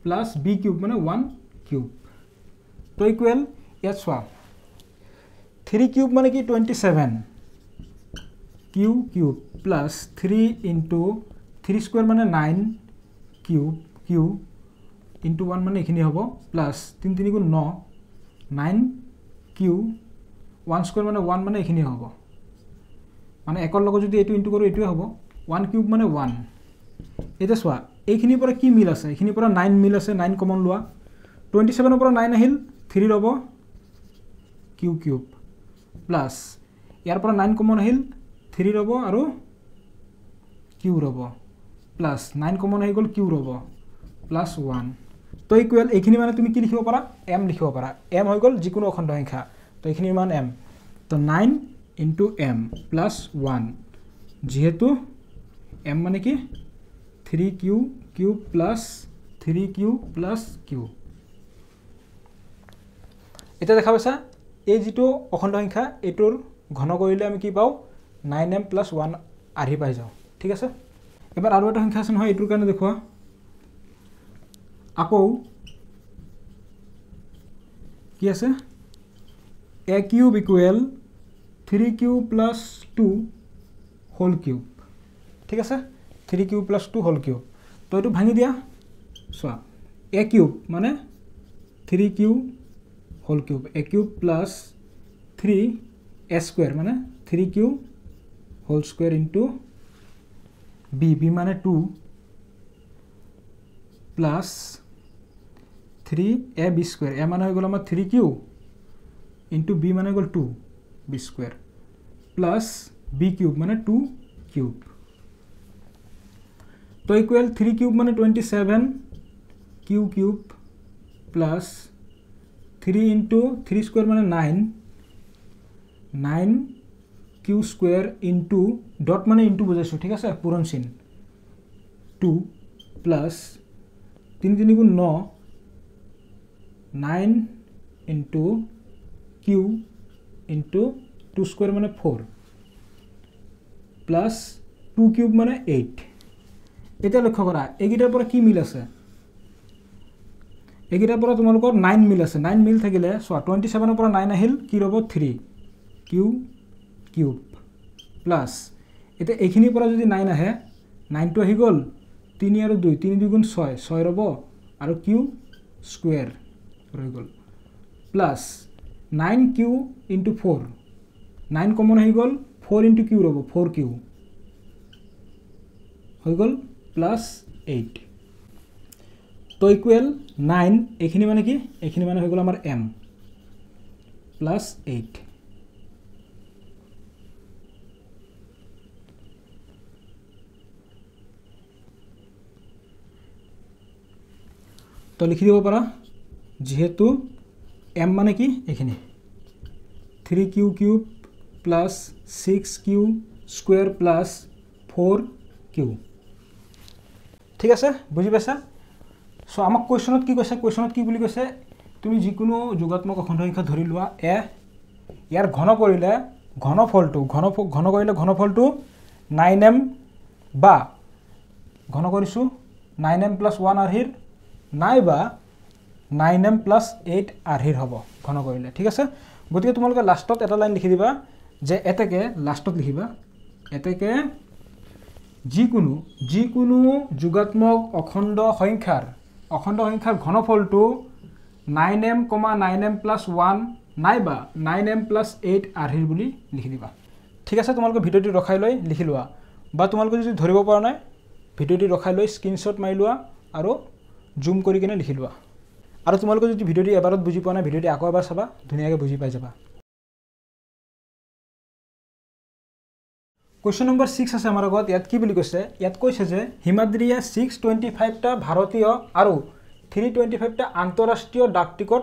প্লাস b কিউব মানে 1 কিউব তো ইকুৱেল ইয়াত চোৱা 3 কিউব মানে কি 27 q cube plus 3 into 3 square মানে 9 কিউব কিউ ইনটু 1 মানে এখিনি হ'ব প্লাস 3 3 গুণ 9 9 কিউ 1 স্কোয়ার মানে 1 মানে এখিনি হ'ব মানে একৰ লগত যদি এইটো ইনটু কৰো এইটোৱে হ'ব 1 কিউব মানে 1 এটা চোৱা এইখিনিৰ পৰা কি মিল আছে এইখিনিৰ পৰা 9 মিল আছে 9 কমন লোৱা 27 ৰ পৰা 9 আহিল 3 ৰব কিউ কিউব প্লাস ইয়াৰ পৰা 9 কমন আহিল 3 ৰব আৰু কিউ ৰব প্লাস 9 কমন আহি গল কিউ ৰব প্লাস 1 তো ইকুৱেল এইখিনি মানে তুমি কি লিখিব পাৰা m লিখিব পাৰা m হৈ গল যিকোনো অখণ্ড সংখ্যা তো এইখিনিৰ মান m তো 9 ইনটু m প্লাস 1 যেহেতু m মানে কি 3q cube plus 3q plus q এটা দেখা পাইছা এই যেটো অখণ্ড সংখ্যা এটোৰ ঘন কৰিলে আমি কি পাও 9m প্লাস 1 আহি পাই যাও ঠিক আছে এবাৰ আৰু এটা সংখ্যা আছে নহয় এটোৰ কাৰণে দেখুৱা আকৌ কি আছে a cube equal 3q plus 2 whole cube ঠিক আছে 3q প্লাস 2 হোল কিউব তো এটো ভাঙি দিয়া চোৱা a কিউব মানে 3q whole cube a cube plus 3a square মানে 3q whole square into b b মানে 2 প্লাস 3ab স্কয়ার a মানে হৈ গল আমাৰ 3q ইনটু b মানে গল 2b square plus b cube মানে 2 কিউব তো ইকুৱেল 3 কিউব মানে 27 q cube plus 3 into 3 square মানে 9 কিউ স্কয়ার ইনটু ডট মানে ইনটু বুজাইছো ঠিক আছে পূৰণ চিন 2 প্লাস 3 3 গুণ 9 9 ইনটু কিউ ইনটু 2 স্কয়ার মানে 4 প্লাস 2 কিউব মানে 8 এটা লক্ষ্য কৰা এগিটাৰ পৰা কি মিল আছে এগিটাৰ পৰা তোমালোকৰ 9 মিল আছে 9 মিল থাকিলে সো 27 ৰ পৰা 9 আহিল কি ৰব 3 কিউ কিউব প্লাস এটা এইখিনিৰ পৰা যদি 9 আহে 9 টো আহি গল 3 আৰু 2 3 2 গুণ 6 6 ৰব আৰু কিউ স্কয়াৰ ৰৈ গল প্লাস 9 কিউ ইনটু 4 9 কমন আহি গল 4 ইনটু কিউ ৰব 4 কিউ হৈ গল প্লাস 8 তো ইকুৱেল 9 এইখিনি মানে কি এইখিনি মানে হৈ গল আমাৰ m প্লাস 8 তো লিখি দিব পাৰা যেহেতু m মানে কি এইখিনি 3q cube plus 6q square plus 4q ঠিক আছে বুঝি পাইছা সো আমাক কোৱেশ্চনত কি কৈছে কোৱেশ্চনত কি বুলি কৈছে তুমি যিকোনো যোগাত্মক অখণ্ড সংখ্যা ধৰি লোৱা এ, ইয়াৰ ঘন কৰিলে ঘনফলটো 9m বা ঘন কৰিছোঁ 9m + 1 আৰ্হিৰ নাইবা 9m + 8 আৰ্হিৰ হ'ব ঘন কৰিলে। ঠিক আছে, গতিকে তোমালোকে লাষ্টত এটা লাইন লিখি দিবা যে এতেকে লাষ্টত লিখিবা এতেকে যিকোনো যোগাত্মক অখণ্ড সংখ্যাৰ ঘনফলটো 9m, 9m + 1 নাইবা 9m + 8 আৰ্হিৰ বুলি লিখি দিবা। ঠিক আছে, তোমালোকে ভিডিঅ'টি ৰখাই লৈ লিখি লোৱা, বা তোমালোকে যদি ধৰিব পৰা নাই ভিডিঅ'টি ৰখাই লৈ স্ক্ৰীনশ্বট মাৰি লোৱা আৰু জুম কৰি কিনে লিখি লোৱা। আৰু তোমালোকে যদি ভিডিঅ'টি এবাৰত বুজি পোৱা নাই ভিডিঅ'টি আকৌ এবাৰ চাবা, ধুনীয়াকৈ বুজি পাই যাবা। কুৱেশ্যন নম্বৰ 6 আছে আমাৰ আগত। ইয়াত কি বুলি কৈছে, ইয়াত কৈছে যে হিমাদ্ৰীয়ে 625টা ভাৰতীয় আৰু 325টা আন্তঃৰাষ্ট্ৰীয় ডাক টিকট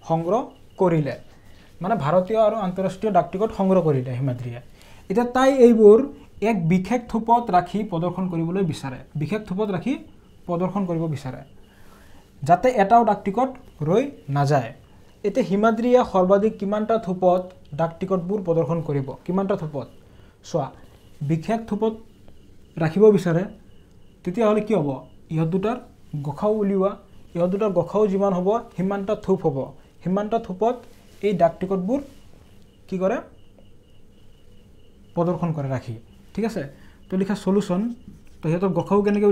সংগ্ৰহ কৰিলে। মানে ভাৰতীয় আৰু আন্তঃৰাষ্ট্ৰীয় ডাক টিকট সংগ্ৰহ কৰিলে হিমাদ্ৰীয়ে। এতিয়া তাই এইবোৰ এক বিশেষ থোপত ৰাখি প্ৰদৰ্শন কৰিবলৈ বিচাৰে, যাতে এটাও ডাক টিকট ৰৈ নাযায়। এতিয়া হিমাদ্ৰীয়ে সৰ্বাধিক কিমানটা থোপত ডাক টিকটবোৰ প্ৰদৰ্শন কৰিব, কিমানটা থোপত চোৱা, বিশেষ থোপত ৰাখিব বিচাৰে, তেতিয়াহ'লে কি হ'ব, ইহঁত দুটাৰ গসাও উলিওৱা, ইহঁত দুটাৰ গসাও যিমান হ'ব সিমানটা থোপ হ'ব, সিমানটা থোপত এই ডাক টিকটবোৰ কি কৰে প্ৰদৰ্শন কৰে ৰাখি। ঠিক আছে, তো লিখা সলিউশ্যন, তো সিহঁতৰ গসাও কেনেকৈ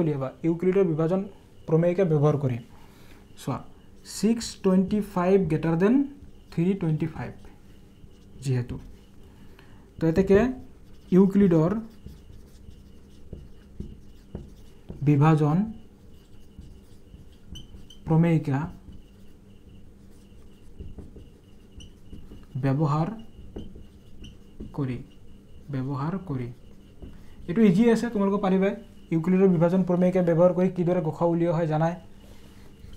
উলিয়াবা, ইউক্লিডৰ বিভাজন প্ৰমেয়কে ব্যৱহাৰ কৰি। চোৱা 625 গ্ৰেটাৰ দেন 325 যিহেতু, তো এতেকে ইউক্লিডৰ বিভাজন প্ৰমেয়িকা ব্যৱহাৰ কৰি এইটো ইজি আছে, তোমালোকে পাৰিবা। ইউক্লিডৰ বিভাজন প্ৰমেয়িকা ব্যৱহাৰ কৰি কিদৰে গসা উলিওৱা হয় জানাই।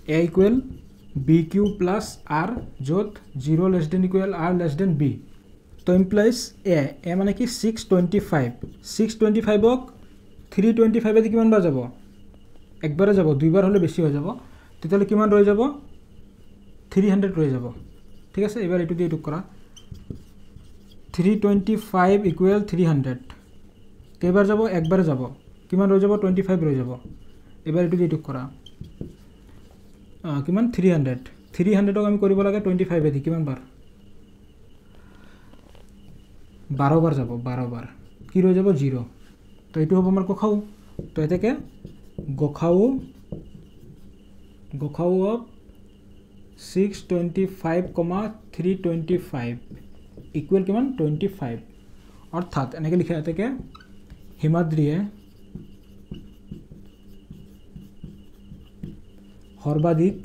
a = bq + r, য'ত 0 <= r <= b, তো ইমপ্লাইজ এ মানে কি 625ক 325 কিমান বাৰ যাব, একবাৰে যাব, দুইবাৰ হ'লে বেছি হৈ যাব, তেতিয়াহ'লে কিমান ৰৈ যাব, 300 ৰৈ যাব। ঠিক আছে, এবাৰ এইটো দিয়ে এইটো কৰা, 325 = 300 কেইবাৰ যাব, একবাৰে যাব, কিমান ৰৈ যাব, 25 ৰৈ যাব। এবাৰ এইটো দিয়ে এইটো কৰা, কিমান 300ক আমি কৰিব লাগে 25 দি, কিমান বাৰ, 12 বাৰ যাব, 12 বাৰ, কি ৰৈ যাব 0, তো এইটো হ'ব আমাৰ গসাও। তো এতেকে গসাও অফ 625, 325 ইকুৱেল কিমান 25, অৰ্থাৎ এনেকৈ লিখা এতেকে হিমাদ্ৰীয়ে সৰ্বাধিক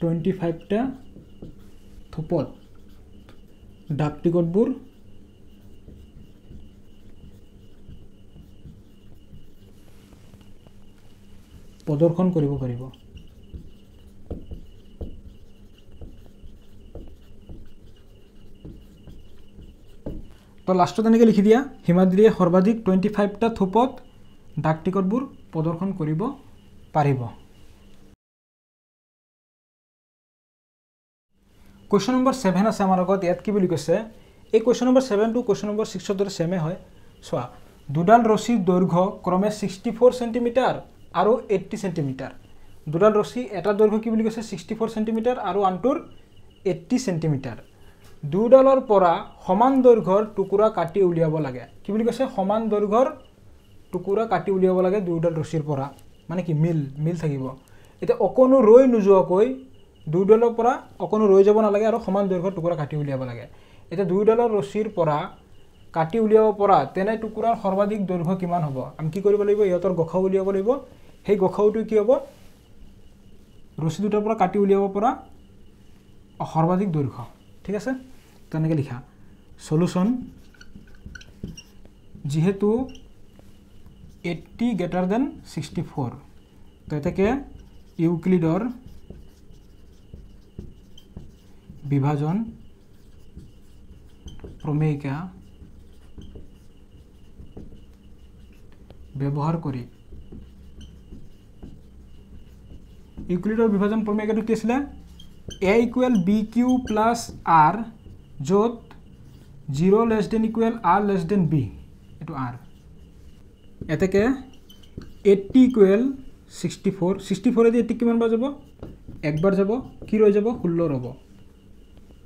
25টা থোপত ডাক টিকটবোৰ প্ৰদৰ্শন কৰিব পাৰিব। তো লাষ্টত এনেকৈ লিখি দিয়া, হিমাদ্ৰীয়ে সৰ্বাধিক 25টা থোপত ডাক টিকটবোৰ প্ৰদৰ্শন কৰিব পাৰিব। কুৱেশ্যন নম্বৰ 7 আছে আমাৰ আগত। ইয়াত কি বুলি কৈছে, এই কুৱেশ্যন নম্বৰ 7টো কুৱেশ্যন নম্বৰ 6ৰ দৰে ছেমে হয়। চোৱা, দুডাল ৰছীৰ দৈৰ্ঘ্য ক্ৰমে 64 চেণ্টিমিটাৰ আৰু 80 চেণ্টিমিটাৰ। দুডাল ৰছী, এটা দৈৰ্ঘ্য কি বুলি কৈছে 64 চেণ্টিমিটাৰ আৰু আনটোৰ 80 চেণ্টিমিটাৰ। দুডালৰ পৰা সমান দৈৰ্ঘ্যৰ টুকুৰা কাটি উলিয়াব লাগে। কি বুলি কৈছে, সমান দৈৰ্ঘ্যৰ টুকুৰা কাটি উলিয়াব লাগে দুডাল ৰছীৰ পৰা, মানে কি মিল থাকিব। এতিয়া অকণো ৰৈ নোযোৱাকৈ দুডালৰ পৰা অকণো ৰৈ যাব নালাগে আৰু সমান দৈৰ্ঘ্যৰ টুকুৰা কাটি উলিয়াব লাগে। এতিয়া দুডালৰ ৰছীৰ পৰা কাটি উলিয়াব পৰা তেনে টুকুৰাৰ সৰ্বাধিক দৈৰ্ঘ্য কিমান হ'ব, আমি কি কৰিব লাগিব, ইহঁতৰ গসাও উলিয়াব লাগিব। সেই গসাওটো কি হ'ব, ৰছী দুটাৰ পৰা কাটি উলিয়াব পৰা সৰ্বাধিক দৈৰ্ঘ্য। ঠিক আছে, তেনেকৈ লিখা সলিউশ্যন, যিহেতু 80 গ্ৰেটাৰ দেন 64, তো এতেকে ইউক্লিডৰ বিভাজন প্ৰমেয়িকা ব্যৱহাৰ কৰি ইউক্লিডৰ বিভাজন প্ৰমেয়টো কি আছিলে a equal b q plus r য'ত 0 less than equal r less than b এইটো r এতেকে 80 ইকুৱেল 64 64 এদি 80 কিমান বাৰ যাব একবাৰ যাব কি ৰৈ যাব 16 ৰ'ব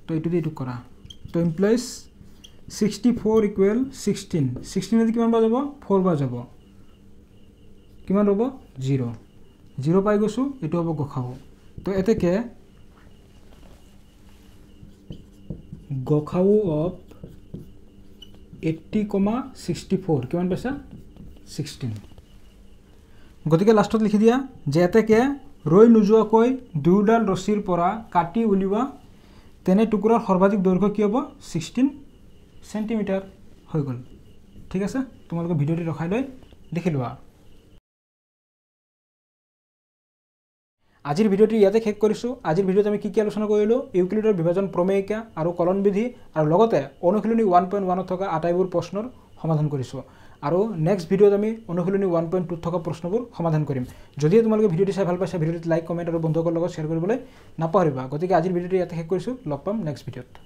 তো এইটো দি এইটো কৰা তো ইমপ্লাইজ 64 ইকুৱেল 16 16 এদি কিমান বাৰ যাব 4 বাৰ যাব কিমান ৰ'ব 0 0 পাই গৈছো এইটো হ'ব গখাও তো এতেকে গখাও অফ 80,64 কিমান পাইছা 16 গতিকে লাষ্টত লিখি দিয়া যে এতেকে ৰৈ নোযোৱাকৈ দুডাল ৰছীৰ পৰা কাটি উলিওৱা তেনে টুকুৰাৰ সৰ্বাধিক দৈৰ্ঘ্য কি হ'ব 16 সেন্টিমিটাৰ হৈ গ'ল ঠিক আছে তোমালোকে ভিডিঅ'টি ৰখাই লৈ লিখি লোৱা আজিৰ ভিডিঅ'টি ইয়াতে শেষ কৰিছোঁ আজিৰ ভিডিঅ'ত আমি কি আলোচনা কৰিলোঁ ইউক্লিডৰ বিভাজন প্ৰমেয়িকা আৰু কলন বিধি আৰু লগতে অনুশীলনী 1.1 ত থকা আটাইবোৰ প্ৰশ্নৰ সমাধান কৰিছোঁ আৰু নেক্সট ভিডিঅ'ত আমি অনুশীলনী 1.2 ত থকা প্ৰশ্নবোৰ সমাধান কৰিম যদি তোমালোকে ভিডিঅ'টি চাই ভাল পাইছা ভিডিঅ'টিত লাইক কমেণ্ট আৰু বন্ধুসকলৰ লগত শ্বেয়াৰ কৰিবলৈ নাপাহৰিবা গতিকে আজিৰ ভিডিঅ'টি ইয়াতে শেষ কৰিছোঁ লগ পাম নেক্সট ভিডিঅ'ত